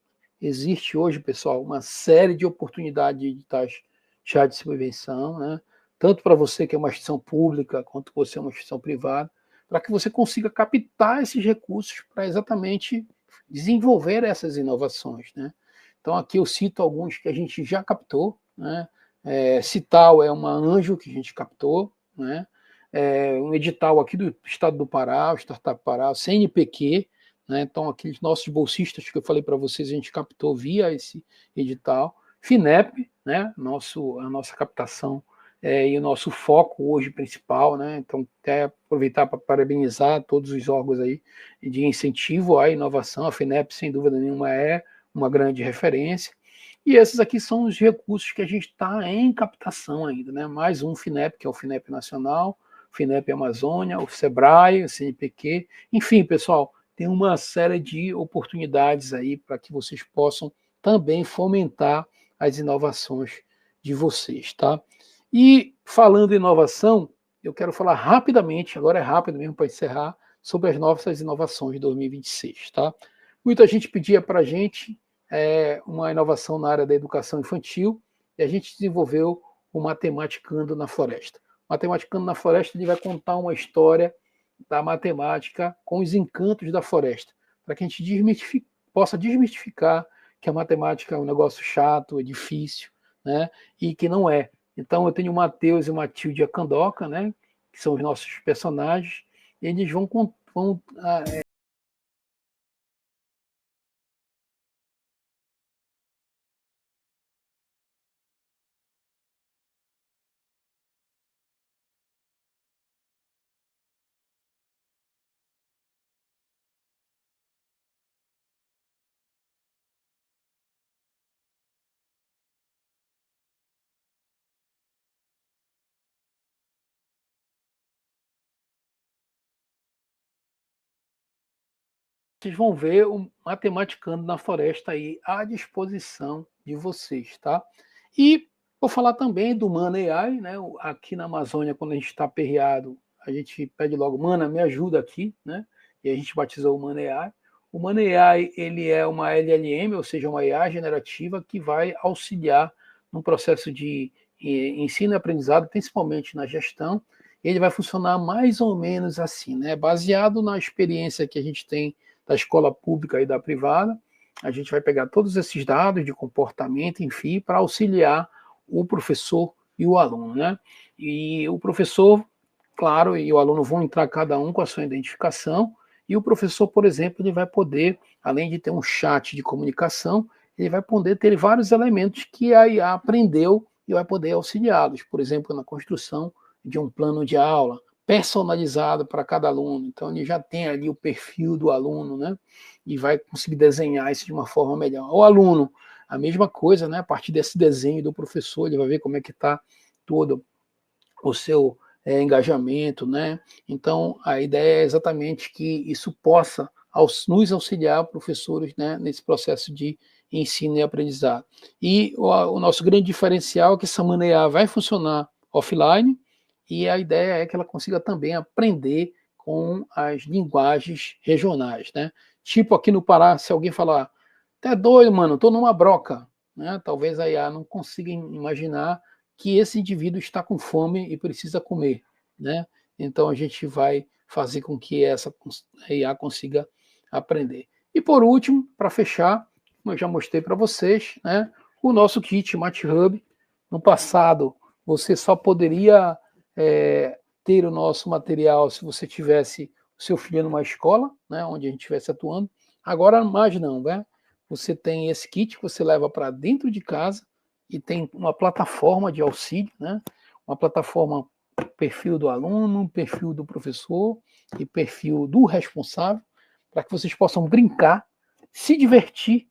Existe hoje, pessoal, uma série de oportunidades de editais já de subvenção, né? Tanto para você que é uma instituição pública, quanto você é uma instituição privada, para que você consiga captar esses recursos para exatamente desenvolver essas inovações, né? Então, aqui eu cito alguns que a gente já captou, né? Cital é uma Anjo que a gente captou, né? Um edital aqui do estado do Pará, o Startup Pará, o CNPq, né? Então, aqueles nossos bolsistas que eu falei para vocês, a gente captou via esse edital. FINEP, né? A nossa captação e o nosso foco hoje principal, né? Então, até aproveitar para parabenizar todos os órgãos aí de incentivo à inovação. A FINEP, sem dúvida nenhuma, é uma grande referência. E esses aqui são os recursos que a gente está em captação ainda, né? Mais um FINEP, que é o FINEP Nacional, o FINEP Amazônia, o SEBRAE, o CNPq. Enfim, pessoal, tem uma série de oportunidades aí para que vocês possam também fomentar as inovações de vocês, tá? E falando em inovação, eu quero falar rapidamente, agora é rápido mesmo para encerrar, sobre as nossas inovações de 2026, tá? Muita gente pedia para a gente uma inovação na área da educação infantil, e a gente desenvolveu o Matematicando na Floresta. O Matematicando na Floresta, ele vai contar uma história da matemática com os encantos da floresta, para que a gente possa desmistificar que a matemática é um negócio chato, é difícil, né? E que não é. Então eu tenho o Matheus e o Matilde Acandoca, né? Que são os nossos personagens, e eles vão vocês vão ver o Matematicando na Floresta aí à disposição de vocês, tá? E vou falar também do Mana AI, né? Aqui na Amazônia, quando a gente está aperreado, a gente pede logo, Mana, me ajuda aqui, né? E a gente batizou o Mana AI. O ManeAI, ele é uma LLM, ou seja, uma IA generativa que vai auxiliar no processo de ensino e aprendizado, principalmente na gestão. Ele vai funcionar mais ou menos assim, né? Baseado na experiência que a gente tem da escola pública e da privada, a gente vai pegar todos esses dados de comportamento, enfim, para auxiliar o professor e o aluno, né? E o professor, claro, e o aluno vão entrar cada um com a sua identificação, e o professor, por exemplo, ele vai poder, além de ter um chat de comunicação, ele vai poder ter vários elementos que a IA aprendeu e vai poder auxiliá-los, por exemplo, na construção de um plano de aula personalizado para cada aluno. Então, ele já tem ali o perfil do aluno, né? E vai conseguir desenhar isso de uma forma melhor. O aluno, a mesma coisa, né? A partir desse desenho do professor, ele vai ver como é que está todo o seu engajamento, né? Então, a ideia é exatamente que isso possa nos auxiliar, professores, né, nesse processo de ensino e aprendizado. E o nosso grande diferencial é que essa ManeAI vai funcionar offline, e a ideia é que ela consiga também aprender com as linguagens regionais, né? Tipo aqui no Pará, se alguém falar, tá é doido, mano, tô numa broca, né? Talvez a IA não consiga imaginar que esse indivíduo está com fome e precisa comer, né? Então a gente vai fazer com que essa IA consiga aprender. E por último, para fechar, como eu já mostrei para vocês, né, o nosso kit MathHub. No passado, você só poderia ter o nosso material se você tivesse o seu filho numa escola, né, onde a gente estivesse atuando. Agora mais não, né? Você tem esse kit que você leva para dentro de casa e tem uma plataforma de auxílio, né? Uma plataforma perfil do aluno, perfil do professor e perfil do responsável, para que vocês possam brincar, se divertir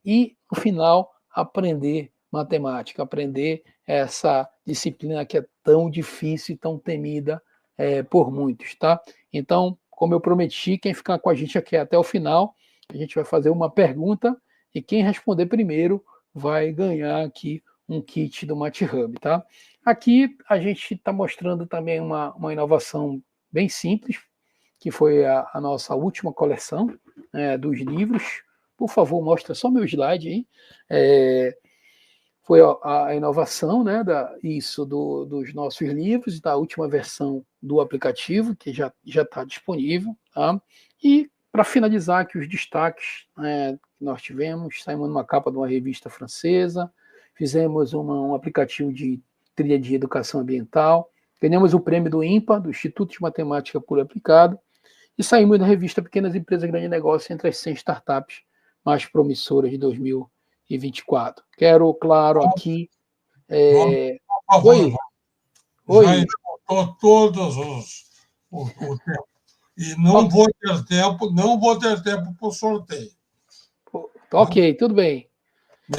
e, no final, aprender matemática, aprender essa disciplina que é tão difícil e tão temida por muitos, tá? Então, como eu prometi, quem ficar com a gente aqui até o final, a gente vai fazer uma pergunta e quem responder primeiro vai ganhar aqui um kit do MathHub, tá? Aqui a gente está mostrando também uma inovação bem simples, que foi a nossa última coleção dos livros. Por favor, mostra só meu slide aí. Foi a inovação, né, dos nossos livros, da última versão do aplicativo, que já está disponível. Tá? E, para finalizar aqui, os destaques que nós tivemos, saímos numa capa de uma revista francesa, fizemos um aplicativo de trilha de educação ambiental, ganhamos o prêmio do IMPA, do Instituto de Matemática Pura Aplicada, e saímos da revista Pequenas Empresas Grande Negócio entre as 100 startups mais promissoras de 2024. Quero, claro, aqui... Por favor, Oi. Já esgotou todos o tempo. E não vou ter tempo para o sorteio. Ok, tudo bem.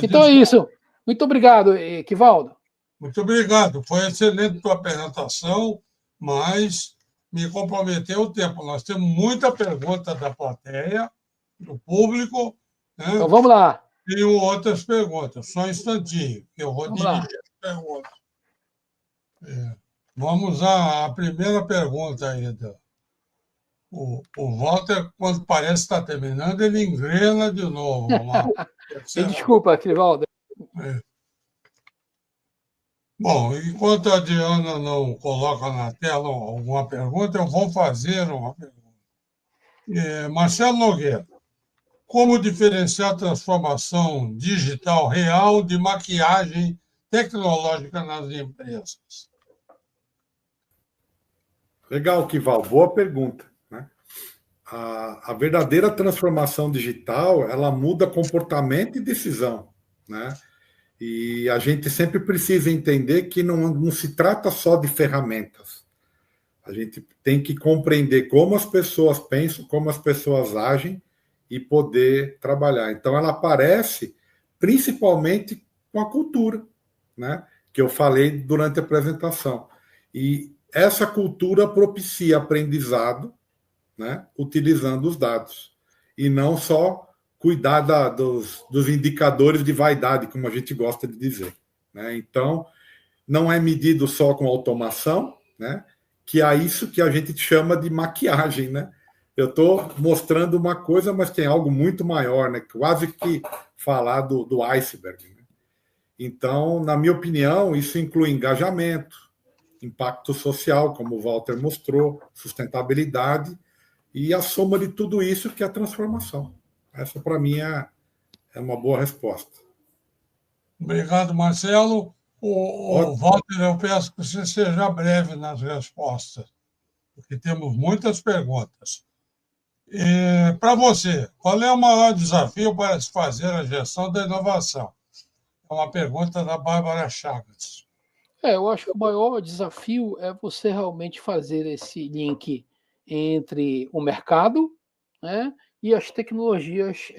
Então é isso. Muito obrigado, Equivaldo. Muito obrigado. Foi excelente a tua apresentação, mas me comprometeu o tempo. Nós temos muita pergunta da plateia, do público. Né? Então vamos lá. Tenho outras perguntas. Só um instantinho, que eu vou dirigir as perguntas. Vamos à primeira pergunta ainda. O Walter, quando parece estar terminando, ele engrena de novo. Desculpa, Equivaldo. Bom, enquanto a Diana não coloca na tela alguma pergunta, eu vou fazer uma pergunta. Marcelo Nogueira, como diferenciar a transformação digital real de maquiagem tecnológica nas empresas? Legal, Kival, boa pergunta. Né? A verdadeira transformação digital, ela muda comportamento e decisão, né? E a gente sempre precisa entender que não se trata só de ferramentas. A gente tem que compreender como as pessoas pensam, como as pessoas agem e poder trabalhar. Então, ela aparece principalmente com a cultura, né? Que eu falei durante a apresentação. E essa cultura propicia aprendizado, né? Utilizando os dados. E não só cuidar dos indicadores de vaidade, como a gente gosta de dizer. Né? Então, não é medido só com automação, né? Que é isso que a gente chama de maquiagem. Né? Eu estou mostrando uma coisa, mas tem algo muito maior, né? Quase que falar do iceberg. Né? Então, na minha opinião, isso inclui engajamento, impacto social, como o Walter mostrou, sustentabilidade e a soma de tudo isso que é a transformação. Essa, para mim, é uma boa resposta. Obrigado, Marcelo. O Walter, eu peço que você seja breve nas respostas, porque temos muitas perguntas. Para você, qual é o maior desafio para se fazer a gestão da inovação? É uma pergunta da Bárbara Chagas. Eu acho que o maior desafio é você realmente fazer esse link entre o mercado, né, e as tecnologias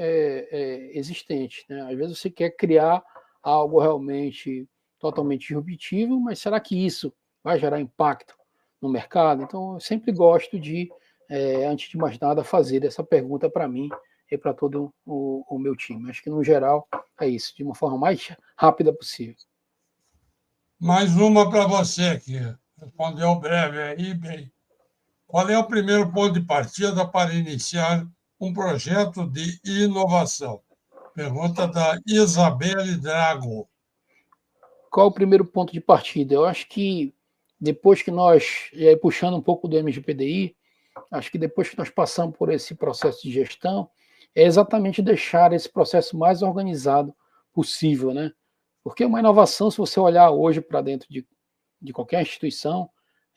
existentes. Né? Às vezes você quer criar algo realmente totalmente disruptivo, mas será que isso vai gerar impacto no mercado? Então, eu sempre gosto de, antes de mais nada, fazer essa pergunta para mim e para todo o meu time. Acho que, no geral, é isso, de uma forma mais rápida possível. Mais uma para você, que respondeu breve aí, bem. Qual é o primeiro ponto de partida para iniciar um projeto de inovação? Pergunta da Isabelle Drago. Qual o primeiro ponto de partida? Eu acho que depois que nós, puxando um pouco do MGPDI, acho que depois que nós passamos por esse processo de gestão, é exatamente deixar esse processo mais organizado possível, né? Porque uma inovação, se você olhar hoje para dentro de qualquer instituição,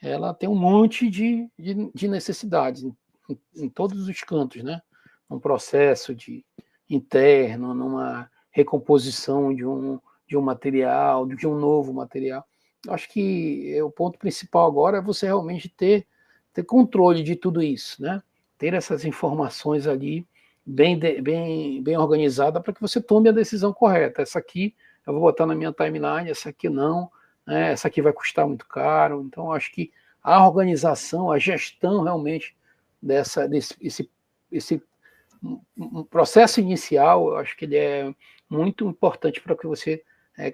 ela tem um monte de necessidades em todos os cantos, né? Um processo interno, numa recomposição de um material, de um novo material. Acho que o ponto principal agora é você realmente ter controle de tudo isso, né? Ter essas informações ali bem organizada para que você tome a decisão correta. Essa aqui eu vou botar na minha timeline, essa aqui não, né? Essa aqui vai custar muito caro. Então, acho que a organização, a gestão realmente desse processo inicial, eu acho que ele é muito importante para que você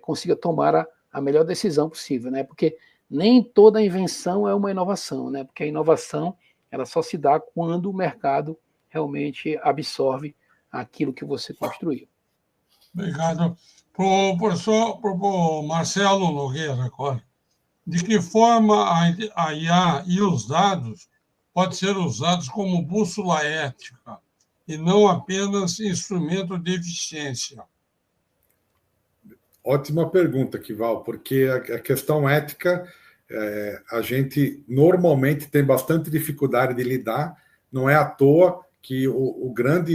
consiga tomar a melhor decisão possível, né? Porque nem toda invenção é uma inovação, né? Porque a inovação ela só se dá quando o mercado realmente absorve aquilo que você construiu. Obrigado. Para o professor, para o Marcelo Nogueira agora, de que forma a IA e os dados podem ser usados como bússola ética e não apenas instrumento de eficiência? Ótima pergunta, Kival, porque a questão ética, a gente normalmente tem bastante dificuldade de lidar, não é à toa que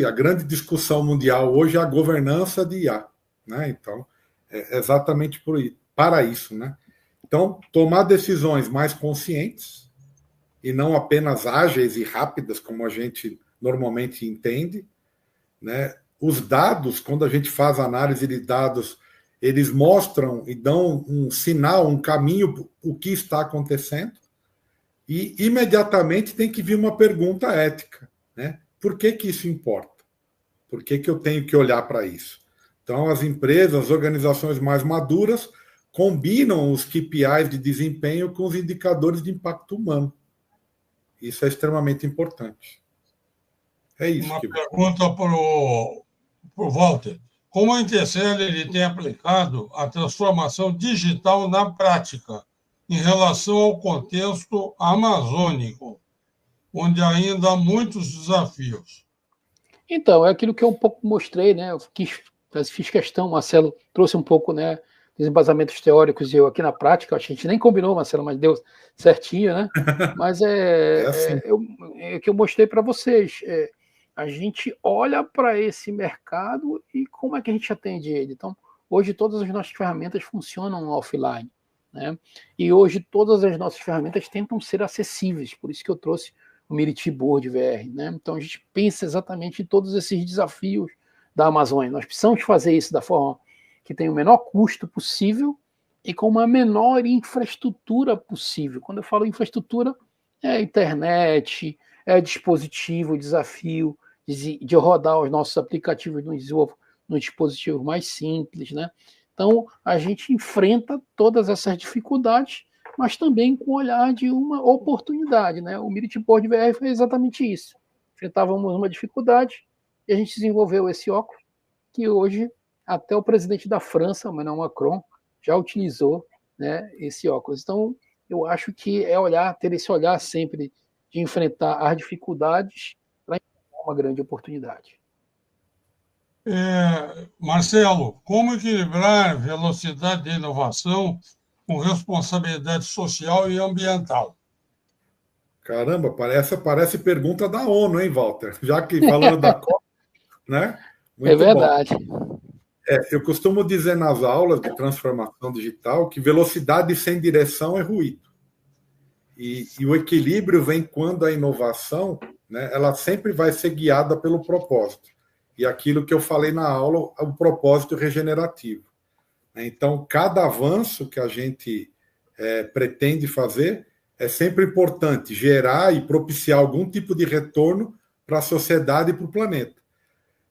a grande discussão mundial hoje é a governança de IA. Né? Então, é exatamente para isso. Né? Então, tomar decisões mais conscientes e não apenas ágeis e rápidas, como a gente normalmente entende. Né? Os dados, quando a gente faz análise de dados, eles mostram e dão um sinal, um caminho, o que está acontecendo, e imediatamente tem que vir uma pergunta ética. Né? Por que isso importa? Por que eu tenho que olhar para isso? Então, as empresas, as organizações mais maduras, combinam os KPIs de desempenho com os indicadores de impacto humano. Isso é extremamente importante. É isso. Uma pergunta para o Walter. Como a Intercel ele tem aplicado a transformação digital na prática em relação ao contexto amazônico, onde ainda há muitos desafios? Então, é aquilo que eu um pouco mostrei, né? Eu fiz questão, Marcelo trouxe um pouco, né, dos embasamentos teóricos e eu aqui na prática, acho que a gente nem combinou, Marcelo, mas deu certinho, né? Mas é que eu mostrei para vocês. A gente olha para esse mercado e como é que a gente atende ele. Então, hoje todas as nossas ferramentas funcionam offline, né? E hoje todas as nossas ferramentas tentam ser acessíveis, por isso que eu trouxe o Miriti Board VR, né? Então a gente pensa exatamente em todos esses desafios da Amazônia. Nós precisamos fazer isso da forma que tem o menor custo possível e com uma menor infraestrutura possível. Quando eu falo infraestrutura, é internet, é dispositivo, desafio de rodar os nossos aplicativos no dispositivo mais simples, né? Então, a gente enfrenta todas essas dificuldades, mas também com o olhar de uma oportunidade, né? O Miriti Board VR foi exatamente isso. enfrentávamos uma dificuldade e a gente desenvolveu esse óculos que hoje até o presidente da França, Emmanuel Macron, já utilizou, né, esse óculos. Então, eu acho que é ter esse olhar sempre de enfrentar as dificuldades para encontrar uma grande oportunidade. Marcelo, como equilibrar velocidade de inovação com responsabilidade social e ambiental? Caramba, parece pergunta da ONU, hein, Walter? Já que falando da COP, né? Muito verdade. Bom. Eu costumo dizer nas aulas de transformação digital que velocidade sem direção é ruído. E o equilíbrio vem quando a inovação, né, ela sempre vai ser guiada pelo propósito. E aquilo que eu falei na aula, o propósito regenerativo. Então, cada avanço que a gente pretende fazer é sempre importante gerar e propiciar algum tipo de retorno para a sociedade e para o planeta.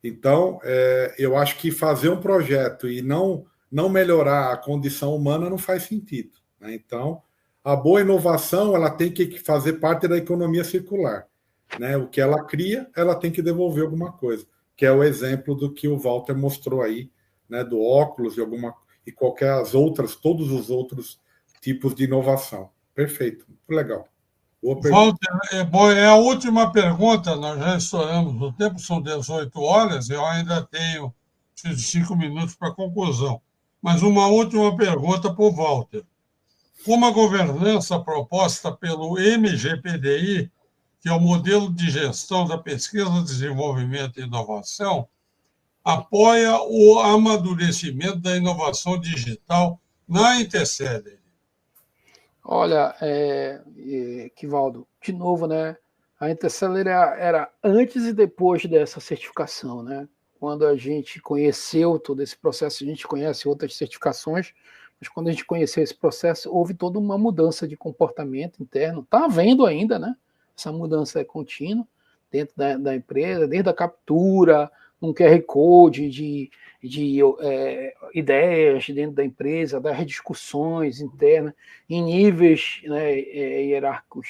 Então, eu acho que fazer um projeto e não melhorar a condição humana não faz sentido. Né? Então, a boa inovação ela tem que fazer parte da economia circular. Né? O que ela cria, ela tem que devolver alguma coisa, que é o exemplo do que o Walter mostrou aí, né? Do óculos e todos os outros tipos de inovação. Perfeito, muito legal. Walter, é a última pergunta, nós já estouramos o tempo, são 18 horas, eu ainda tenho 5 minutos para a conclusão. Mas uma última pergunta para o Walter. Como a governança proposta pelo MGPDI, que é o modelo de gestão da pesquisa, desenvolvimento e inovação, apoia o amadurecimento da inovação digital na Interceder? Olha, Equivaldo, de novo, né? A Interceller era antes e depois dessa certificação, né? Quando a gente conheceu todo esse processo, a gente conhece outras certificações, mas quando a gente conheceu esse processo, houve toda uma mudança de comportamento interno. Está havendo ainda, né? Essa mudança é contínua dentro da empresa, desde a captura, um QR Code de ideias dentro da empresa, das discussões internas, em níveis, né, hierárquicos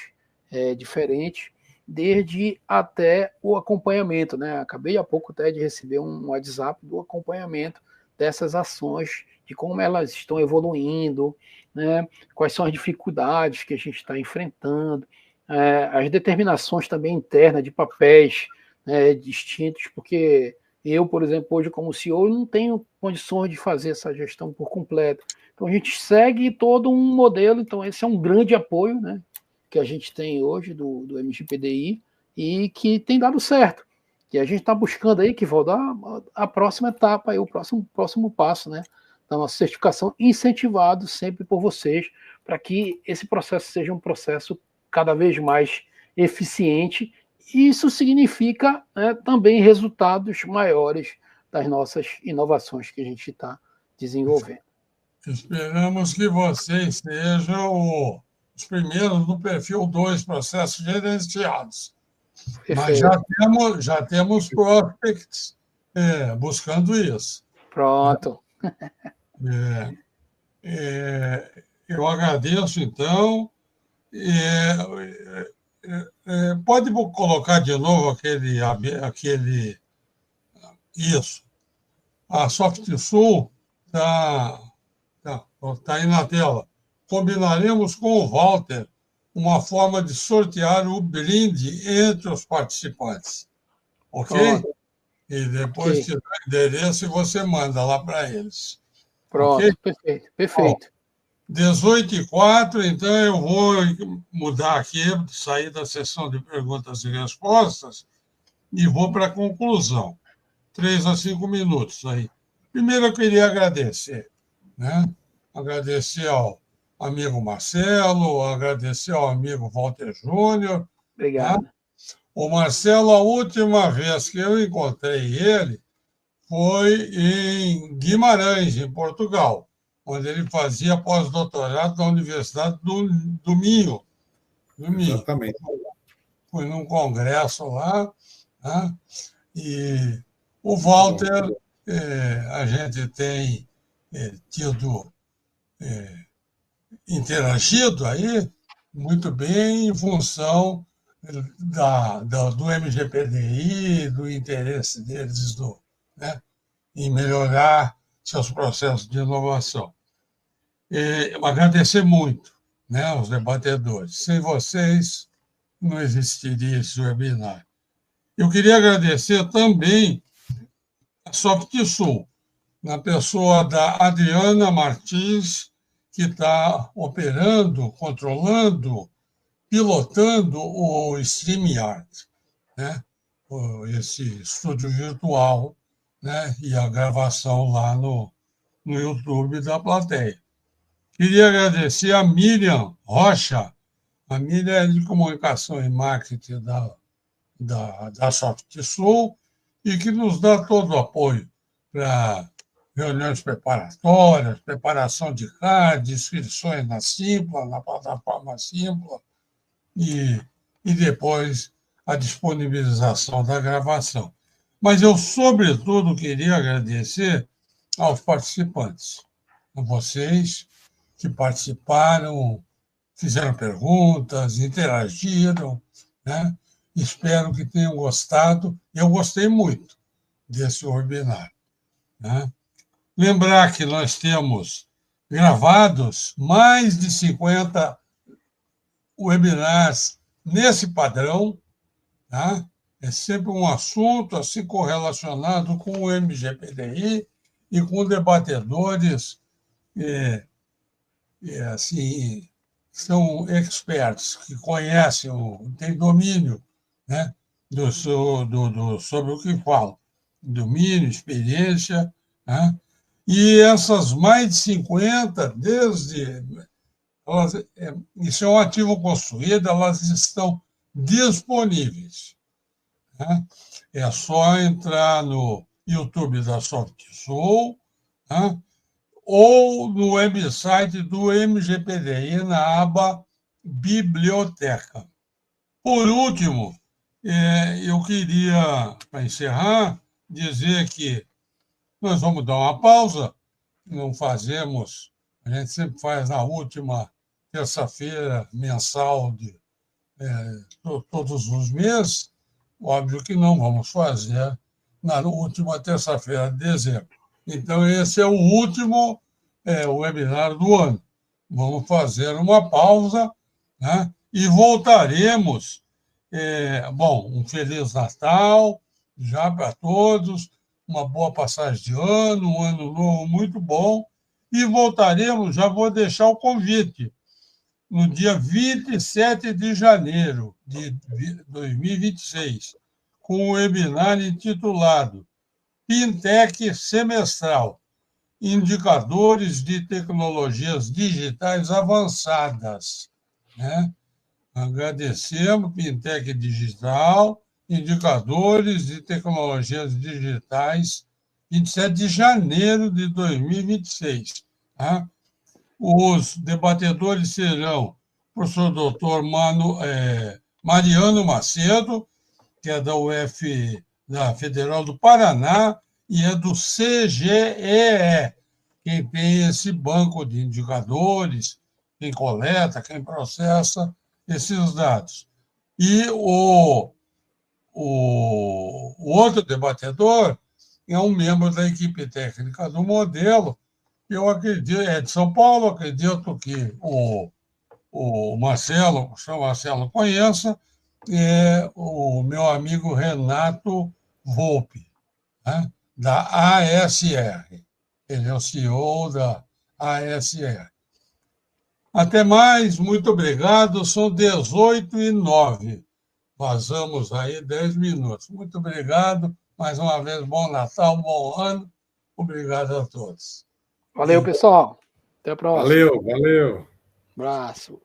diferentes, desde até o acompanhamento. Né? Acabei há pouco até de receber um WhatsApp do acompanhamento dessas ações, de como elas estão evoluindo, né? Quais são as dificuldades que a gente está enfrentando, as determinações também internas de papéis, né, distintos, porque eu, por exemplo, hoje como CEO, não tenho condições de fazer essa gestão por completo. Então, a gente segue todo um modelo, então esse é um grande apoio, né, que a gente tem hoje do MGPDI e que tem dado certo. E a gente está buscando aí, que vai dar a próxima etapa, aí, o próximo passo, né, da nossa certificação, incentivado sempre por vocês, para que esse processo seja um processo cada vez mais eficiente. Isso significa, né, também resultados maiores das nossas inovações que a gente está desenvolvendo. Esperamos que vocês sejam os primeiros do perfil 2, processos gerenciados. Perfeito. Mas já temos prospects buscando isso. Pronto. Eu agradeço, então. Pode colocar de novo aquele isso. A SoftSul está aí na tela. Combinaremos com o Walter uma forma de sortear o brinde entre os participantes. Ok? Pronto. E depois te dá o endereço e você manda lá para eles. Pronto, okay? Perfeito. 18h04, então eu vou mudar aqui, sair da sessão de perguntas e respostas e vou para a conclusão. 3 a 5 minutos aí. Primeiro eu queria agradecer, né? Agradecer ao amigo Marcelo, agradecer ao amigo Walter Júnior. Obrigado. Né? O Marcelo, a última vez que eu encontrei ele foi em Guimarães, em Portugal, onde ele fazia pós-doutorado na Universidade do Minho. Exatamente. Fui num congresso lá, né? E o Walter, a gente tem interagido aí muito bem em função do MGPDI, do interesse deles né, em melhorar seus processos de inovação. E agradecer muito, né, aos debatedores. Sem vocês, não existiria esse webinar. Eu queria agradecer também a SoftSul, na pessoa da Adriana Martins, que está operando, controlando, pilotando o StreamYard, né? Esse estúdio virtual, né? E a gravação lá no YouTube da plateia. Queria agradecer a Miriam Rocha. A Miriam é de comunicação e marketing da SoftSul e que nos dá todo o apoio para reuniões preparatórias, preparação de CAD, inscrições na Simpla, na plataforma Simpla, e depois a disponibilização da gravação. Mas eu, sobretudo, queria agradecer aos participantes, a vocês que participaram, fizeram perguntas, interagiram, né? Espero que tenham gostado. Eu gostei muito desse webinar, né? Lembrar que nós temos gravados mais de 50 webinars nesse padrão, tá? É sempre um assunto assim correlacionado com o MGPDI e com debatedores assim, são experts, que conhecem, têm domínio, né, sobre o que falam, domínio, experiência, né? E essas mais de 50, isso é um ativo construído, elas estão disponíveis, né? É só entrar no YouTube da SoftSul, né? Ou no website do MGPDI, na aba Biblioteca. Por último, eu queria, para encerrar, dizer que nós vamos dar uma pausa, não fazemos, a gente sempre faz na última terça-feira mensal de todos os meses, óbvio que não vamos fazer na última terça-feira de dezembro. Então, esse é o último webinar do ano. Vamos fazer uma pausa, né? E voltaremos. Um Feliz Natal já para todos, uma boa passagem de ano, um ano novo muito bom. E voltaremos, já vou deixar o convite, no dia 27 de janeiro de 2026, com um webinar intitulado Fintech Semestral, Indicadores de Tecnologias Digitais Avançadas, né? Agradecemos, Fintech Digital, Indicadores de Tecnologias Digitais, 27 de janeiro de 2026. Tá? Os debatedores serão o professor doutor Mariano Macedo, que é da da Federal do Paraná, e é do CGEE, quem tem esse banco de indicadores, quem coleta, quem processa esses dados. E o outro debatedor é um membro da equipe técnica do modelo, eu acredito, é de São Paulo, acredito que o Marcelo, o senhor Marcelo conheça, é o meu amigo Renato Volpe, né, da ASR. Ele é o CEO da ASR. Até mais, muito obrigado. São 18h09. Vazamos aí 10 minutos. Muito obrigado. Mais uma vez, bom Natal, bom ano. Obrigado a todos. Valeu, pessoal. Até a próxima. Valeu. Abraço.